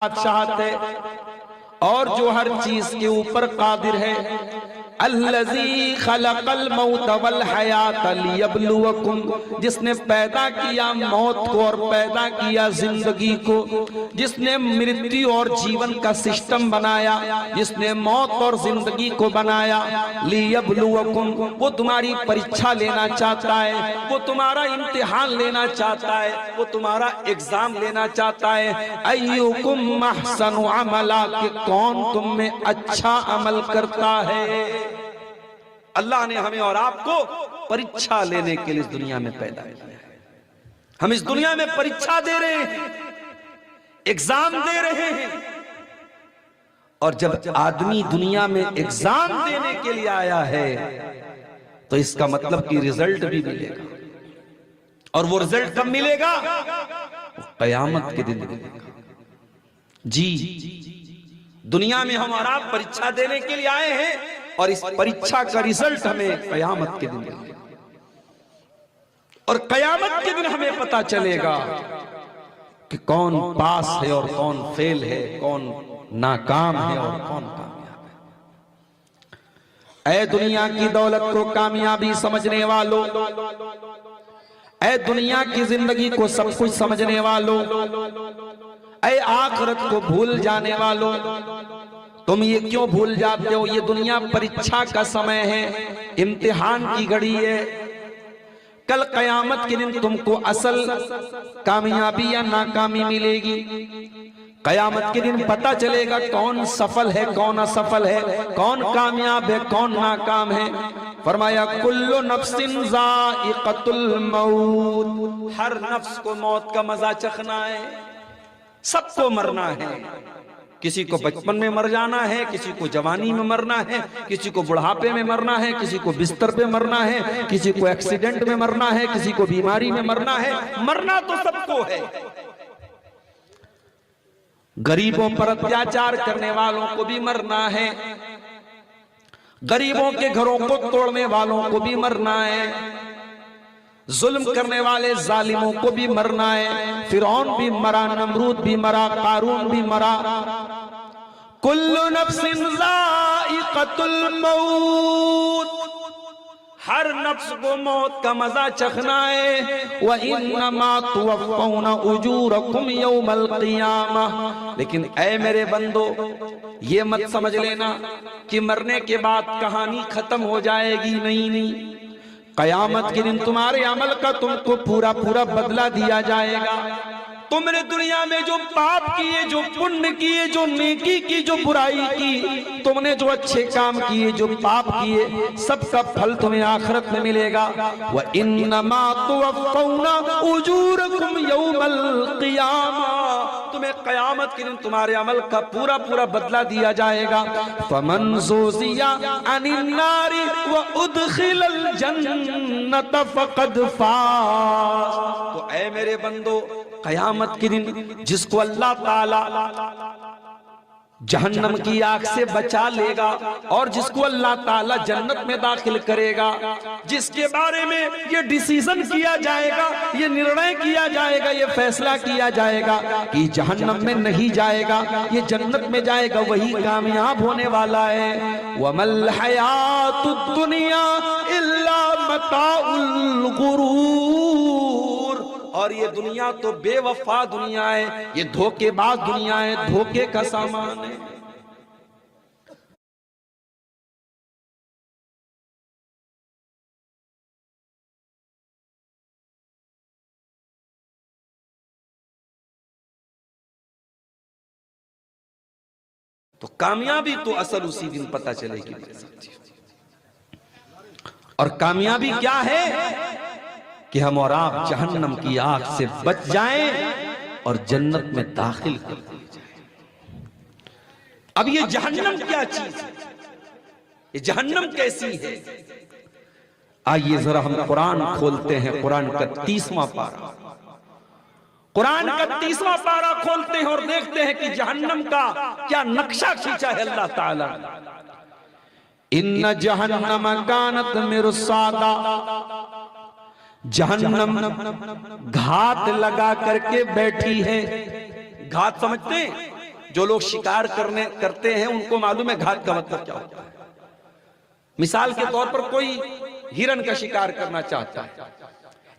बादशाहत है और जो हर चीज के ऊपर कादिर है। अल्लज़ी खलक़ल मौत वल हयात लियब्लुवकुम, जिसने पैदा किया मौत को और पैदा किया जिंदगी को, जिसने मृत्यु और जीवन का सिस्टम बनाया, जिसने मौत और जिंदगी को बनाया। लियब्लुवकुम, वो तुम्हारी परीक्षा लेना चाहता है, वो तुम्हारा इम्तिहान लेना चाहता है, वो तुम्हारा एग्जाम लेना चाहता है। अय्युकुम अहसनु अमला, कि कौन तुम में अच्छा अमल करता है। अल्लाह ने हमें और आपको परीक्षा लेने के लिए इस दुनिया में पैदा किया है। हम इस दुनिया में परीक्षा दे रहे हैं, एग्जाम दे रहे हैं। और जब आदमी दुनिया में एग्जाम देने के लिए आया है तो इसका मतलब कि रिजल्ट भी मिलेगा। और वो रिजल्ट कब मिलेगा? क़यामत के दिन मिलेगा। जी, दुनिया में हम और आप परीक्षा देने के लिए आए हैं और इस परीक्षा का रिजल्ट हमें क़यामत के दिन मिलेगा। और क़यामत के दिन हमें पता चलेगा कि कौन पास है और कौन फेल है, कौन नाकाम है और कौन कामयाब है। ऐ दुनिया की दौलत को कामयाबी समझने वालों, ऐ दुनिया की जिंदगी को सब कुछ समझने वालों, ऐ आखिरत को भूल जाने वालों, तुम ये क्यों भूल जाते हो? ये दुनिया परीक्षा का समय है, इम्तिहान की घड़ी है। कल क़यामत के दिन तुमको असल कामयाबी या नाकामी मिलेगी। क़यामत के दिन पता चलेगा कौन सफल है, कौन असफल है, कौन कामयाब है, कौन नाकाम है। फरमाया कुल्लु नफ्सिन ज़ाइक़तुल मौत, हर नफ्स को मौत का मजा चखना है, सबको मरना है। किसी को बचपन में मर जाना है, किसी को जवानी में मरना है, किसी को बुढ़ापे में मरना है, किसी को बिस्तर पे मरना है, किसी को एक्सीडेंट में मरना है, किसी को बीमारी में मरना है। मरना तो सबको है। गरीबों पर अत्याचार करने वालों को भी मरना है, गरीबों के घरों को तोड़ने वालों को भी मरना है, जुल्म करने वाले जालिमों को भी मरना है। फिरौन भी मरा, नमरूद भी मरा, कारून भी मरा। कुल्लु नफ्सिन ज़ाइक़तुल मौत, हर नफ्स को मौत का मजा चखना है। व इन्नमा तुवफ़्फ़ौना उजूरकुम यौमल क़ियामह, लेकिन ऐ मेरे बंदो, ये मत समझ लेना कि मरने के बाद कहानी खत्म हो जाएगी। नहीं नहीं, क़यामत के दिन तुम्हारे अमल का तुमको पूरा पूरा बदला दिया जाएगा। तुमने दुनिया में जो पाप किए, जो पुण्य किए, जो नेकी की, जो बुराई की, तुमने जो अच्छे काम किए, जो पाप किए, सबका फल तुम्हें आखिरत में मिलेगा। व इन्नमा तुवफ़्फ़ौना उजूरकुम यौमल क़ियामह, तुम्हें क़यामत के दिन तुम्हारे अमल का पूरा पूरा बदला दिया जाएगा। फमन ज़ुज़िया अनिन नारी व उदखिलल जन्नत फ़क़द फ़ाज़, तो ऐ मेरे बंदो, क़यामत के दिन जिसको अल्लाह ताला जहन्नम की आग से बचा लेगा और जिसको अल्लाह ताला जन्नत में दाखिल करेगा, जिसके बारे में ये डिसीजन किया जाएगा, ये निर्णय किया जाएगा, ये फैसला किया जाएगा कि जहन्नम में नहीं जाएगा, ये जन्नत में जाएगा, वही कामयाब होने वाला है। वमल हयातुद दुनिया इल्ला मताउल गुरूर, और ये दुनिया तो बेवफा दुनिया है, ये धोखेबाज दुनिया है, धोखे का सामान है। तो कामयाबी तो असल उसी दिन पता चलेगी। और कामयाबी क्या है? कि हम और आप जहन्नम की आग से बच जाएं और जन्नत में दाखिल कर दिए जाएं। अब ये जहन्नम क्या चीज है? ये जहन्नम कैसी है? आइए जरा हम कुरान खोलते हैं, कुरान का 30वां पारा, कुरान का 30वां पारा खोलते हैं और देखते हैं कि जहन्नम का क्या नक्शा खींचा है अल्लाह ताला। इन्ना जहन्नम कानत मिरसादा, जहन्नम घात लगा करके बैठी है। घात समझते हैं? जो लोग शिकार करते हैं उनको मालूम है घात का मतलब क्या होता है। मिसाल के तौर पर कोई हिरन का शिकार करना चाहता है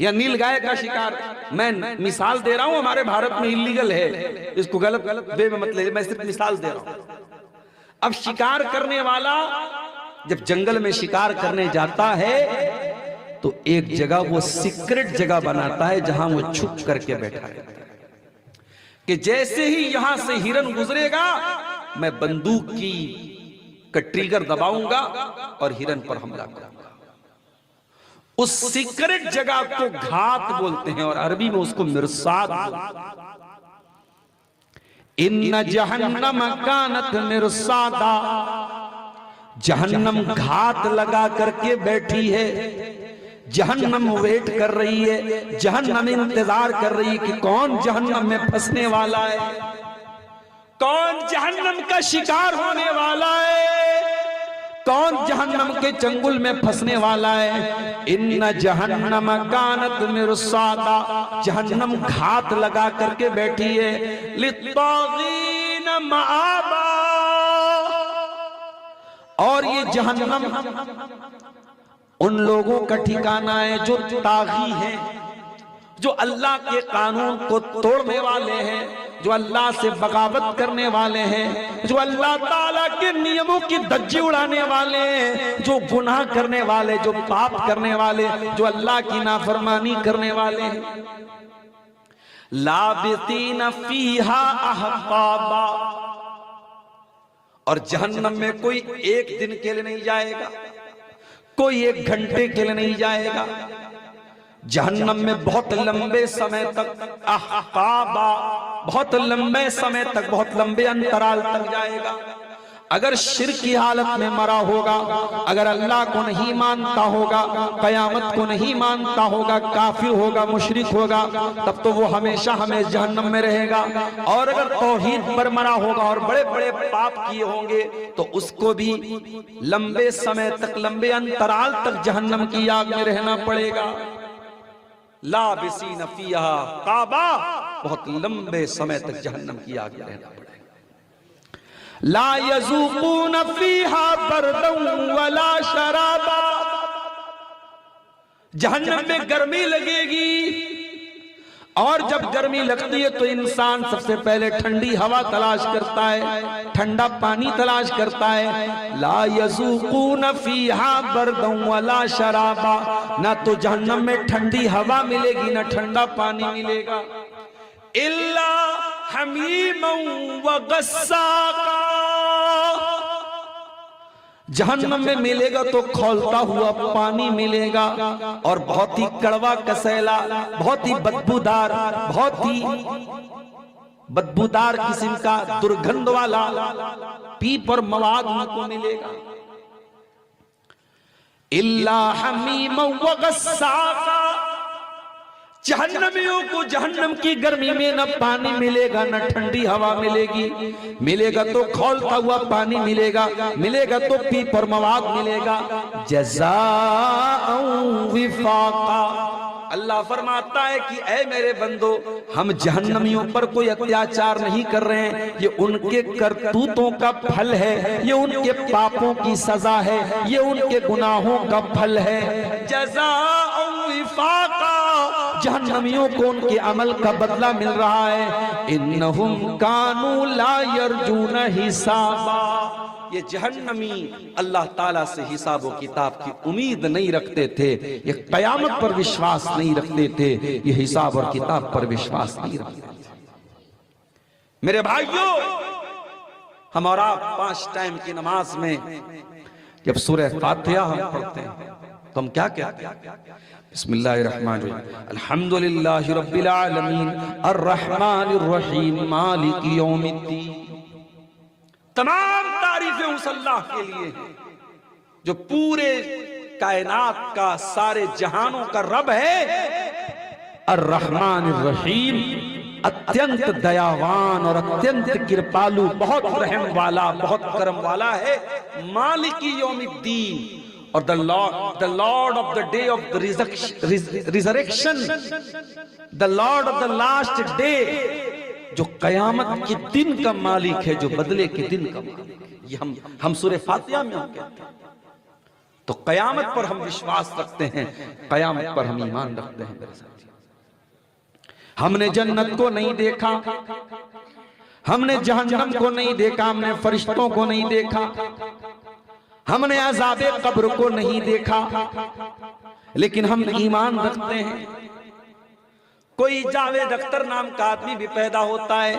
या नीलगाय का शिकार, मैं मिसाल दे रहा हूं, हमारे भारत में इलीगल है, इसको गलत वे में मत ले, मैं सिर्फ मिसाल दे रहा हूं। अब शिकार करने वाला जब जंगल में शिकार करने जाता है तो एक जगह वो सीक्रेट जगह बनाता है जहां वो छुप करके बैठा रहता है कि जैसे ही यहां से हिरन गुजरेगा मैं बंदूक का ट्रिगर दबाऊंगा और हिरन पर हमला करूंगा। उस सीक्रेट जगह को घात बोलते हैं और अरबी में उसको मिरसाद बोलते हैं। इन्न जहन्नम कानत मिरसादा, जहन्नम घात लगा करके बैठी है, जहन्नम वेट कर रही है, जहन्नम इंतजार कर रही है कि कौन जहन्नम में फंसने वाला है, कौन जहन्नम का शिकार होने वाला है, कौन जहन्नम के चंगुल में फंसने वाला है। इन्न जहन्नम कानत मिरसादा, जहन्नम घात लगा करके बैठी है। लित्तागीन मआबा, और ये जहन्नम उन लोगों का ठिकाना है जो तागी हैं, जो अल्लाह के कानून को तोड़ने वाले हैं, जो अल्लाह से बगावत करने वाले हैं, जो अल्लाह ताला के नियमों की धज्जी उड़ाने वाले हैं, जो गुनाह करने वाले, जो पाप करने वाले, जो अल्लाह की नाफरमानी करने वाले हैं। लाबितीन फीहा अहकाबा, और जहन्नम में कोई एक दिन के लिए नहीं जाएगा, कोई एक घंटे के लिए नहीं जाएगा, जहन्नम में बहुत लंबे समय तक, अहकाबा बहुत लंबे समय तक, बहुत लंबे अंतराल तक जाएगा। अगर शिर्क की हालत में मरा होगा, अगर अल्लाह को नहीं मानता होगा, कयामत को नहीं मानता होगा, काफिर होगा, मुशरिक होगा, तब तो वो हमेशा हमेशा जहन्नम में रहेगा। और अगर तौहीद पर मरा होगा और बड़े बड़े पाप किए होंगे तो उसको भी लंबे समय तक, लंबे अंतराल तक जहन्नम की आग में रहना पड़ेगा। लाबिसीन फीहा काबा, बहुत लंबे समय तक जहन्नम की आग में रहना पड़ेगा। ला यज़ूक़ून फीहा बरदन वला शराबा, जहन्नम में गर्मी लगेगी और जब गर्मी लगती है तो इंसान सबसे पहले ठंडी हवा तलाश करता है, ठंडा पानी तलाश करता है। ला यज़ूक़ून फीहा बरदन वला शराबा, ना तो जहन्नम में ठंडी हवा मिलेगी ना ठंडा पानी मिलेगा। इल्ला हमीमन व गस्साका, जहन्नम में मिलेगा तो खौलता हुआ पानी मिलेगा और बहुत ही कड़वा कसैला, बहुत ही बदबूदार, बहुत ही बदबूदार किस्म का दुर्गंध वाला पीप और मवाद उनको मिलेगा। इल्ला हमीमन व गस्साका, जहन्नमियों को जहन्नम की गर्मी में न पानी मिलेगा न ठंडी हवा मिलेगी, मिलेगा तो खौलता हुआ पानी मिलेगा, मिलेगा तो पीप और मवाद मिलेगा। जज़ाअन विफाका, अल्लाह फरमाता है कि ऐ मेरे बंदो, हम जहन्नमियों पर कोई अत्याचार नहीं कर रहे हैं, ये उनके करतूतों का फल है, ये उनके पापों की सजा है, ये उनके गुनाहों का फल है। जज़ाअन विफाका, जहन्नमियों को उनके अमल का बदला मिल रहा है। इन्नहुम कानू ला यरजून हिसाबा, ये जहन्नमी अल्लाह ताला से हिसाब व किताब की उम्मीद नहीं रखते थे, ये कयामत पर विश्वास नहीं रखते थे, ये हिसाब और किताब पर विश्वास नहीं रखते थे। मेरे भाइयों, हम और आप 5 टाइम की नमाज में जब सूरह फातिहा हम पढ़ते हैं तो हम क्या कहते हैं? बिस्मिल्लाहिर्रहमानिर्रहीम, अल्हम्दुलिल्लाहि रब्बिल आलमीन, अर्रहमानिर रहीम, मालिकि यौमिद्दीन। तमाम तारीफें उस अल्लाह के लिए हैं जो पूरे कायनात का, सारे जहानों का रब है। अर्रहमानिर रहीम, अत्यंत दयावान और अत्यंत कृपालु, बहुत रहम वाला, बहुत करम वाला है। मालिकी यौमिद्दीन, और the Lord of the day of the resurrection, the Lord of the last day, जो कयामत के दिन का मालिक है, जो बदले के दिन का मालिक है। ये हम सूरह फातिहा में हम कहते हैं। तो कयामत पर हम विश्वास रखते हैं, कयामत पर हम ईमान रखते हैं मेरे साथी। हमने जन्नत को नहीं देखा, हमने जहन्नम को नहीं देखा, हमने फरिश्तों को नहीं देखा, हमने अज़ाबे कब्र को नहीं देखा, लेकिन हम ईमान रखते हैं। कोई जावेद अख्तर नाम का आदमी भी पैदा होता है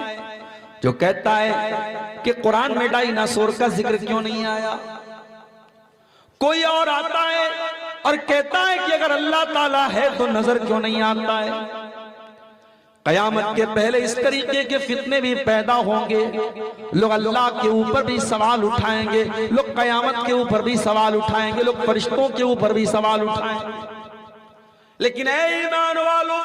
जो कहता है कि कुरान में डायनासोर का जिक्र क्यों नहीं आया। कोई और आता है और कहता है कि अगर अल्लाह ताला है तो नजर क्यों नहीं आता है। कयामत के पहले इस तरीके के फितने भी पैदा होंगे। लोग अल्लाह के ऊपर भी सवाल उठाएंगे, लोग कयामत के ऊपर भी सवाल उठाएंगे, लोग फरिश्तों के ऊपर भी सवाल उठाएंगे। लेकिन ऐ ईमान वालों,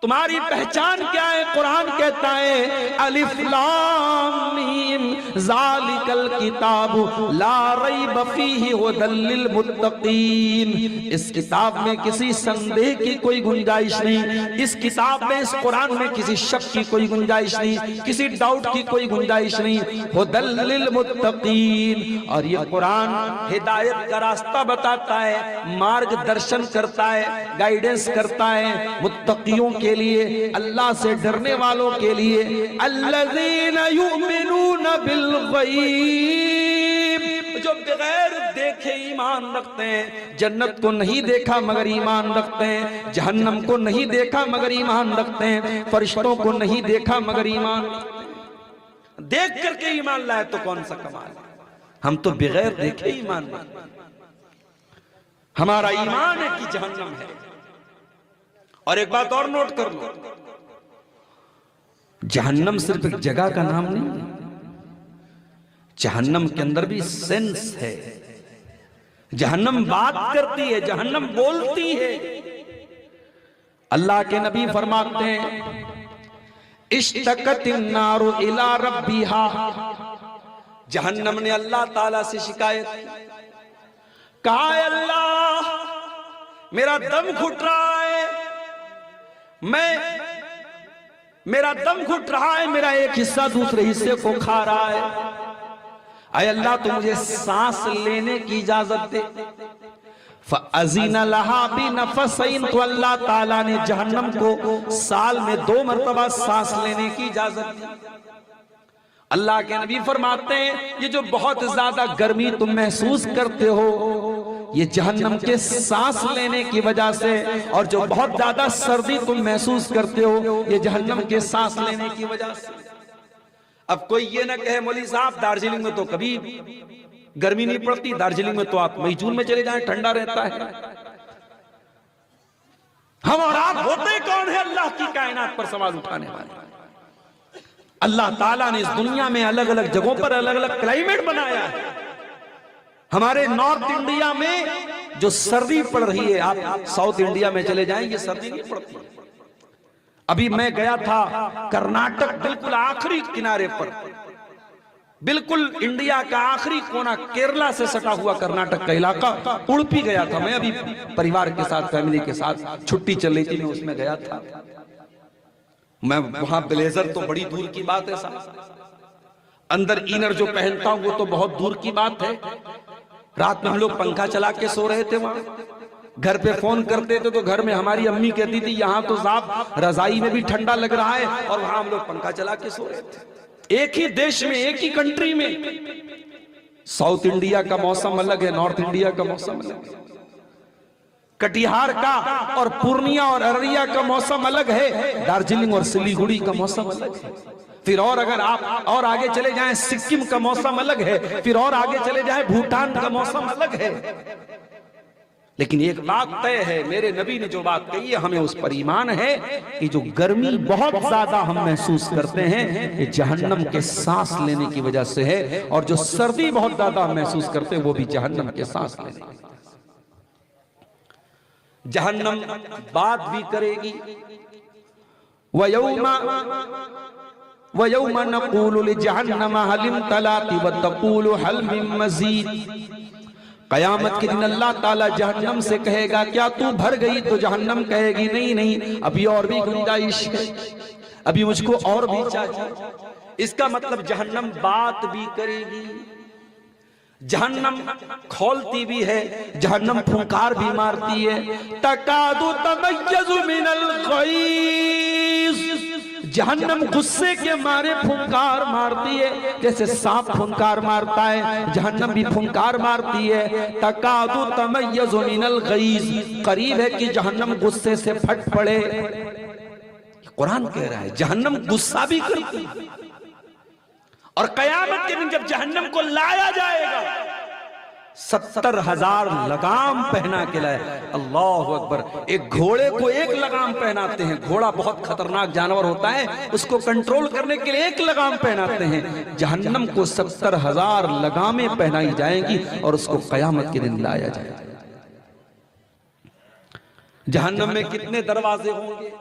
तुम्हारी पहचान क्या है? कुरान कहता है अलिफ लाम मीम ज़ालिकल किताबु ला रैब फीहि हुदल लिल मुत्तकीन। इस किताब में किसी संदेह की कोई गुंजाइश नहीं, इस किताब में, इस कुरान में किसी शक की कोई गुंजाइश नहीं, किसी डाउट की कोई गुंजाइश नहीं। हुदल लिल मुत्तकीन। और ये कुरान हिदायत का रास्ता बताता है, मार्गदर्शन करता है, गाइडेंस करता है मुत्तकियों के लिए, अल्लाह से डरने वालों के लिए। अल्लज़ीना युमिनूना बिल गैब, जो बगैर देखे ईमान रखते हैं। जन्नत को नहीं देखा मगर ईमान रखते हैं, जहन्नम को नहीं देखा मगर ईमान रखते हैं, फरिश्तों को नहीं देखा मगर ईमान रखते हैं। देख करके ईमान लाए तो कौन सा कमाल है। हम तो बगैर देखे ईमान नहीं। हमारा ईमान है कि जहन्नम है। और एक बात और नोट कर लो, जहन्नम सिर्फ एक जगह का नाम नहीं, जहन्नम के अंदर भी सेंस है। जहन्नम बात करती है, जहन्नम बोलती है। अल्लाह के नबी फरमाते हैं इश्तकतिन नारु इला रब्बिहा। जहन्नम ने अल्लाह ताला से शिकायत की, कहा अल्लाह मेरा दम घुट रहा है, मेरा दम घुट रहा है, मेरा एक हिस्सा दूसरे हिस्से को खा रहा है। आय अल्लाह तो मुझे सांस लेने की इजाजत दे। फ़अज़ीन लहा बिनफ़सैन, तो अल्लाह ताला ने जहन्नम को साल में 2 मरतबा सांस लेने की इजाजत दी। अल्लाह के नबी फरमाते हैं ये जो बहुत ज्यादा गर्मी तुम महसूस करते हो, ये जहन्नम के सांस लेने की वजह से, और जो बहुत ज्यादा सर्दी तुम महसूस करते हो, ये जहन्नम के सांस लेने की वजह से। अब कोई ये ना कहे मौलवी साहब दार्जिलिंग में तो कभी गर्मी नहीं पड़ती, दार्जिलिंग में तो आप मई जून में चले जाएं ठंडा रहता है। हम और आप होते कौन है अल्लाह की कायनात पर सवाल उठाने वाले? अल्लाह ताला ने इस दुनिया में अलग अलग जगहों पर अलग अलग क्लाइमेट बनाया है। हमारे नॉर्थ इंडिया में जो सर्दी पड़ रही है, आप साउथ इंडिया में चले जाएंगे सर्दी नहीं पड़ती। अभी मैं गया था कर्नाटक, बिल्कुल आखिरी किनारे पर, बिल्कुल इंडिया का आखिरी कोना, केरला से सटा हुआ कर्नाटक का इलाका, उड़पी गया था मैं। अभी परिवार के साथ, फैमिली के साथ छुट्टी चल रही थी, मैं उसमें गया था। मैं वहां ब्लेजर तो बड़ी दूर की बात है साहब, अंदर इनर जो पहनता हूं वो तो बहुत दूर की बात है। रात में हम लोग पंखा चला के सो रहे थे वहां। घर पे फोन करते थे तो घर में हमारी अम्मी कहती थी यहाँ तो साहब रजाई में भी ठंडा लग रहा है, और वहां हम लोग पंखा चला के सो रहे थे। एक ही देश में, एक ही कंट्री में। साउथ इंडिया का मौसम अलग है, नॉर्थ इंडिया का मौसम अलग है। कटिहार का और पूर्णिया और अररिया का मौसम अलग है, दार्जिलिंग और सिलीगुड़ी का मौसम अलग है। फिर और अगर आप और आगे चले जाएं, सिक्किम का मौसम अलग है। फिर और आगे चले जाएं, भूटान का मौसम अलग है। लेकिन एक बात तय है, मेरे नबी ने जो बात कही है हमें उस पर ईमान है कि जो गर्मी बहुत ज्यादा हम महसूस करते हैं ये जहन्नम के सांस लेने की वजह से है, और जो सर्दी बहुत ज्यादा हम महसूस करते हैं वो भी जहन्नम के सांस लेने की। जहन्नम बात भी करेगी। वयौमा नक़ूलु लिजहन्नम हल इम्तलाति व तक़ूलु हल मिन मज़ीद। कयामत के दिन अल्लाह ताला जहन्नम से कहेगा क्या तू भर गई? तो जहन्नम कहेगी नहीं नहीं, अभी और भी गुंजाइश है। अभी मुझको और भी चाहिए। इसका मतलब जहन्नम बात भी करेगी, जहन्नम खोलती भी है, जहन्नम फुंकार भी मारती है। तकादु तमय्यज़ु मिनल गैज़, जहन्नम गुस्से के मारे फुंकार मारती है, जैसे सांप फुंकार मारता है, जहन्नम भी फुंकार मारती है। तकादु तमय्यज़ु मिनल गैज़, करीब है कि जहन्नम गुस्से से फट पड़े। कुरान कह रहा है जहन्नम गुस्सा भी करती है। और कयामत के दिन जब जहन्नम को लाया जाएगा 70,000 लगाम पहना के लाए। अल्लाह अकबर। एक घोड़े को एक लगाम पहनाते हैं, घोड़ा बहुत खतरनाक जानवर होता है, उसको कंट्रोल करने के लिए एक लगाम पहनाते हैं। जहन्नम को 70,000 लगामें पहनाई जाएंगी और उसको कयामत के दिन लाया जाएगा। जहन्नम में कितने दरवाजे होंगे?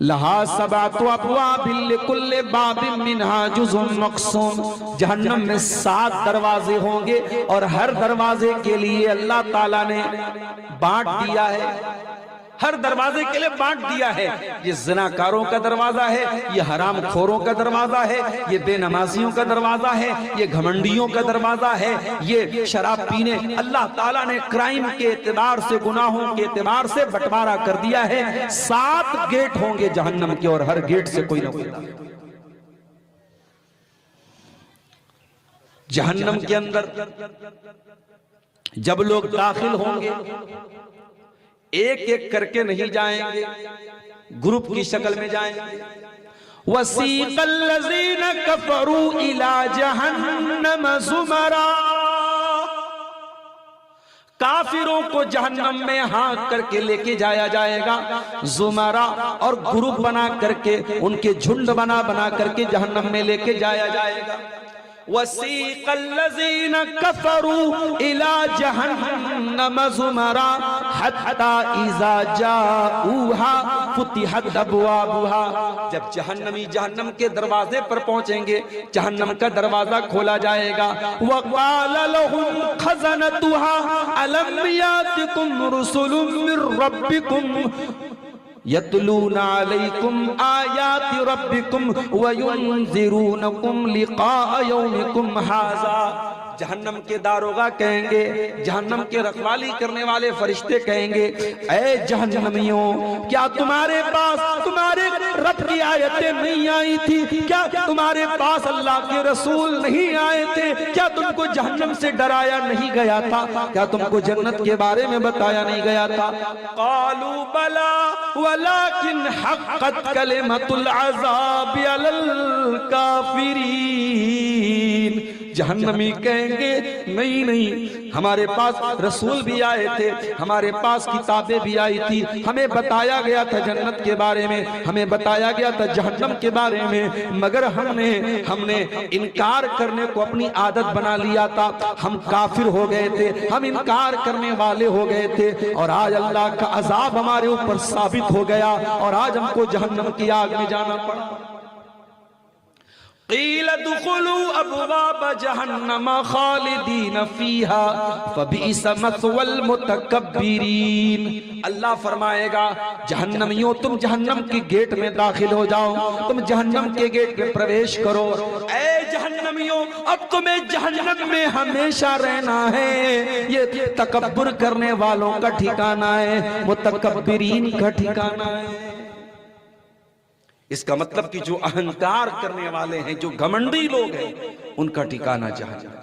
लहा सबातु अब्वाबिन लिकुल्लि बाबिन मिनहा जुज़ुन मक़सूम, जहन्नम में 7 दरवाजे होंगे और हर दरवाजे के लिए अल्लाह ताला ने बांट दिया है, हर दरवाजे के लिए बांट दिया है। ये ज़िनाकारों का दरवाजा है, ये हराम खोरों का दरवाजा है, ये बेनमाजियों का दरवाजा है, ये घमंडियों का दरवाजा है, ये शराब पीने। अल्लाह ताला ने क्राइम के एतबार से, गुनाहों के एतबार से बंटवारा कर दिया है। 7 गेट होंगे जहन्नम के और हर गेट से कोई ना कोई। जहन्नम के अंदर जब लोग दाखिल होंगे एक एक करके नहीं जाएंगे, ग्रुप की शक्ल में जाएंगे। वसीक़ल लज़ीना कफ़रू इला जहन्नम ज़ुमरा, काफिरों को जहन्नम में हाँक करके लेके जाया जाएगा। ज़ुमरा, और ग्रुप बना करके, उनके झुंड बना बना करके जहन्नम में लेके जाया जाएगा। वसीक़ल लज़ीना कफ़रू इला जहन्नम ज़ुमरा हत्ता इज़ा जाऊहा फुतिहत अब्वाबुहा, जब जहन्नमी जहन्नम के दरवाजे पर पहुंचेंगे, जहन्नम का दरवाजा खोला जाएगा। वक़ाल लहुम खज़नतुहा अलम यातिकुम रुसुलुम मिर रब्बिकुम यतलूना अलैकुम आयाति रब्बिकुम व युनज़िरूनकुम लिक़ा यौमिकुम हाज़ा, जहन्नम के दारोगा कहेंगे, जहन्नम के रखवाली करने वाले फरिश्ते कहेंगे, ऐ जहन्नमियों, क्या तुम्हारे पास तुम्हारे रब की आयतें नहीं आई थी? क्या तुम्हारे पास अल्लाह के रसूल नहीं आए थे? क्या तुमको जहन्नम से डराया नहीं गया था? क्या तुमको जन्नत के बारे में बताया नहीं गया था? क़ालू बला वलाकिन हक़्क़त कलिमतुल अज़ाबि अलल काफ़िरीन, जहन्नमी कहेंगे नहीं नहीं, हमारे पास रसूल भी आए थे, हमारे पास किताबें भी आई थी, हमें बताया गया था जन्नत के बारे में, हमें बताया गया था जहन्नम के बारे में, मगर हमने इनकार करने को अपनी आदत बना लिया था, हम काफिर हो गए थे, हम इनकार करने वाले हो गए थे, और आज अल्लाह का अजाब हमारे ऊपर साबित हो गया और आज हमको जहन्नम की आग में जाना पड़ा। क़ील दुख़ुलू अब्वाब जहन्नम ख़ालिदीन फ़ीहा फ़बिइस मथवल मुतकब्बिरीन, अल्लाह फरमाएगा जहन्नमियों तुम जहन्नम के गेट में दाखिल हो जाओ, तुम जहन्नम के गेट में प्रवेश करो। ऐ जहन्नमियों, अब तुम्हें जहन्नम में हमेशा रहना है, ये तकब्बुर करने वालों का ठिकाना है, मुतकब्बिरीन का ठिकाना है। इसका मतलब कि जो अहंकार करने वाले हैं, जो घमंडी लोग हैं, उनका ठिकाना जहन्नम।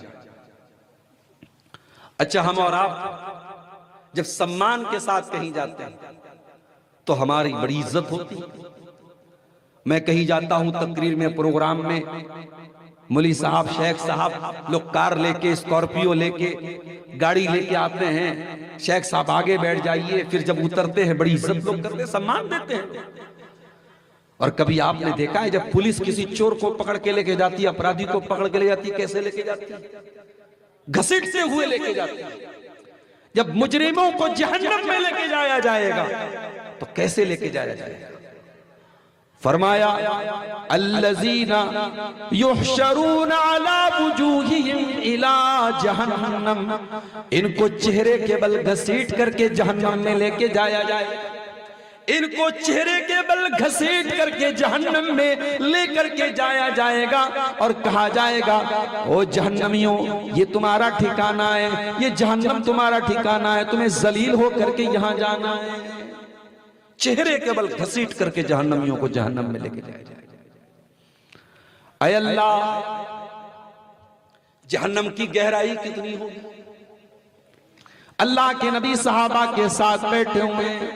अच्छा, हम और आप जब सम्मान के साथ कहीं जाते हैं तो हमारी बड़ी इज्जत होती है। मैं कहीं जाता हूं तकरीर में, प्रोग्राम में, मुली साहब, शेख साहब लोग कार लेके, स्कॉर्पियो लेके, गाड़ी लेके आते हैं, शेख साहब आगे बैठ जाइए, फिर जब उतरते हैं बड़ी इज्जत लोग करते हैं, सम्मान देते हैं। और कभी आपने देखा है जब पुलिस किसी चोर को पकड़ के लेके जाती है, अपराधी को पकड़ के ले जाती है, कैसे लेके जाती है? घसीटते हुए लेके जाती है। जब मुजरिमों को जहन्नम में लेके जाया जाएगा तो कैसे लेके जाया जाएगा? फरमाया अल्लज़ीना युहशरूना अला वुजूहिहिम इला जहन्नम, इनको चेहरे के बल घसीट करके जहन्नम में लेके जाया जाए। इनको चेहरे के बल घसीट करके जहन्नम में लेकर के जाया जाएगा और कहा जाएगा, ओ जहन्नमियों, ये तुम्हारा ठिकाना है, ये जहन्नम तुम्हारा ठिकाना है, तुम्हें जलील हो करके यहां जाना है। चेहरे के बल घसीट करके जहन्नमियों को जहन्नम में लेके जाया जाएगा। ऐ अल्लाह, जहन्नम की गहराई कितनी होगी। अल्लाह के नबी सहाबा के साथ बैठे हुए हैं,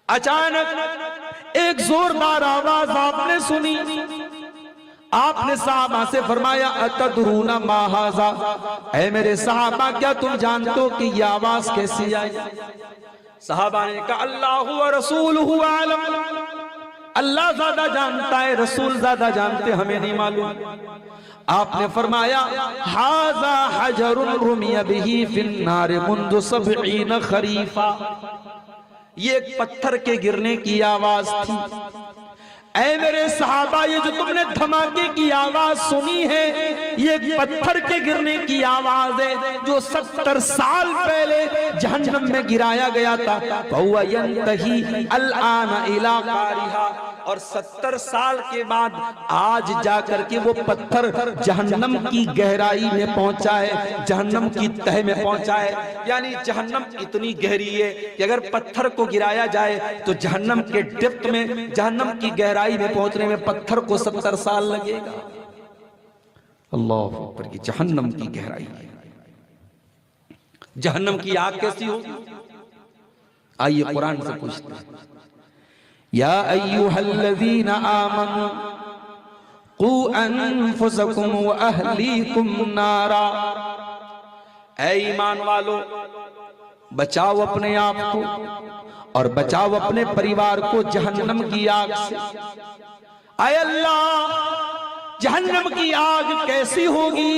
अचानक एक जोरदार आवाज आपने सुनी। आपने सहाबा से फरमाया, अतदरूना मा हाज़ा, ऐ मेरे सहाबा, क्या तुम जानते हो कि यह आवाज कैसी आई? सहाबा ने कहा, अल्लाह व रसूलुहु आलम, अल्लाह ज्यादा जानता है, रसूल ज्यादा जानते, हमें नहीं मालूम। आपने फरमाया, हाज़ा हजरुन रुमिया बिही फिन्नार मुंदु सबईन खरीफा, ये एक पत्थर के गिरने की आवाज थी। ऐ मेरे सहाबा, ये जो तुमने धमाके की आवाज सुनी है, ये एक पत्थर के गिरने की आवाज है जो 70 साल पहले जहन्नम में गिराया गया था। वहुवा यंतही अलआन इला कारिहा, और 70 साल के बाद आज जाकर के वो पत्थर जहन्नम की गहराई में पहुंचा है, जहन्नम की तह में पहुंचा है। यानी जहन्नम इतनी गहरी है कि अगर पत्थर को गिराया जाए तो जहन्नम के डेप्थ में, जहन्नम की गहराई में पहुंचने में पत्थर को 70 साल लगेगा। अल्लाह अकबर की जहन्नम की गहराई। जहन्नम की आग कैसी होगी? आइए कुरान से पूछते हैं। या अय्युहल्लज़ीना आमनू कू अनफुसकुम व अहलीकुम नारा, ऐ ईमान वालो, बचाओ अपने आप को और बचाओ अपने परिवार को जहन्नम की आग से। ऐ अल्लाह, जहन्नम की आग कैसी होगी?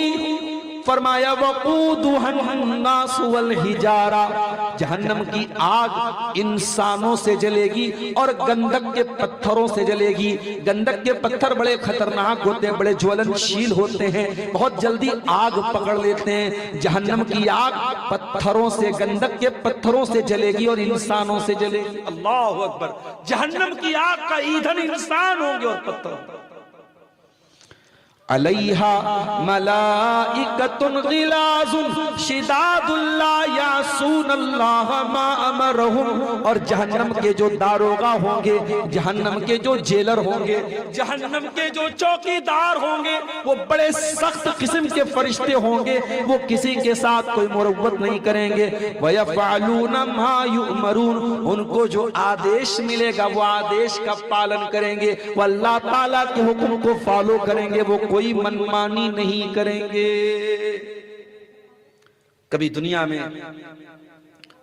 फरमाया, वक़ूदुहन्नास वल हिजारा, जहन्नम की आग इंसानों से जलेगी और गंधक के पत्थरों से जलेगी। गंधक के पत्थर बड़े खतरनाक होते हैं, बड़े ज्वलनशील होते हैं, बहुत जल्दी आग पकड़ लेते हैं। जहन्नम की आग पत्थरों से, गंधक के पत्थरों से जलेगी और इंसानों से जलेगी। अल्लाहु अकबर। जहन्नम की आग का ईंधन इंसान होंगे और पत्थर। अलैहा मलाइकतुन गिलाजुन शिदादुन ला यासूनल्लाह मा अमरहुम, और जहन्नम के जो दारोगा होंगे, जहन्नम के जो जेलर होंगे, जहन्नम के जो चौकीदार होंगे, वो बड़े सख्त किस्म के फरिश्ते होंगे। वो किसी के साथ कोई मुरव्वत नहीं करेंगे। वयफ़अलूना मा युअमरून, उनको जो आदेश मिलेगा वो आदेश का पालन करेंगे। वो अल्लाह ताला के हुक्म को फॉलो करेंगे, वो कोई मनमानी नहीं करेंगे। कभी दुनिया में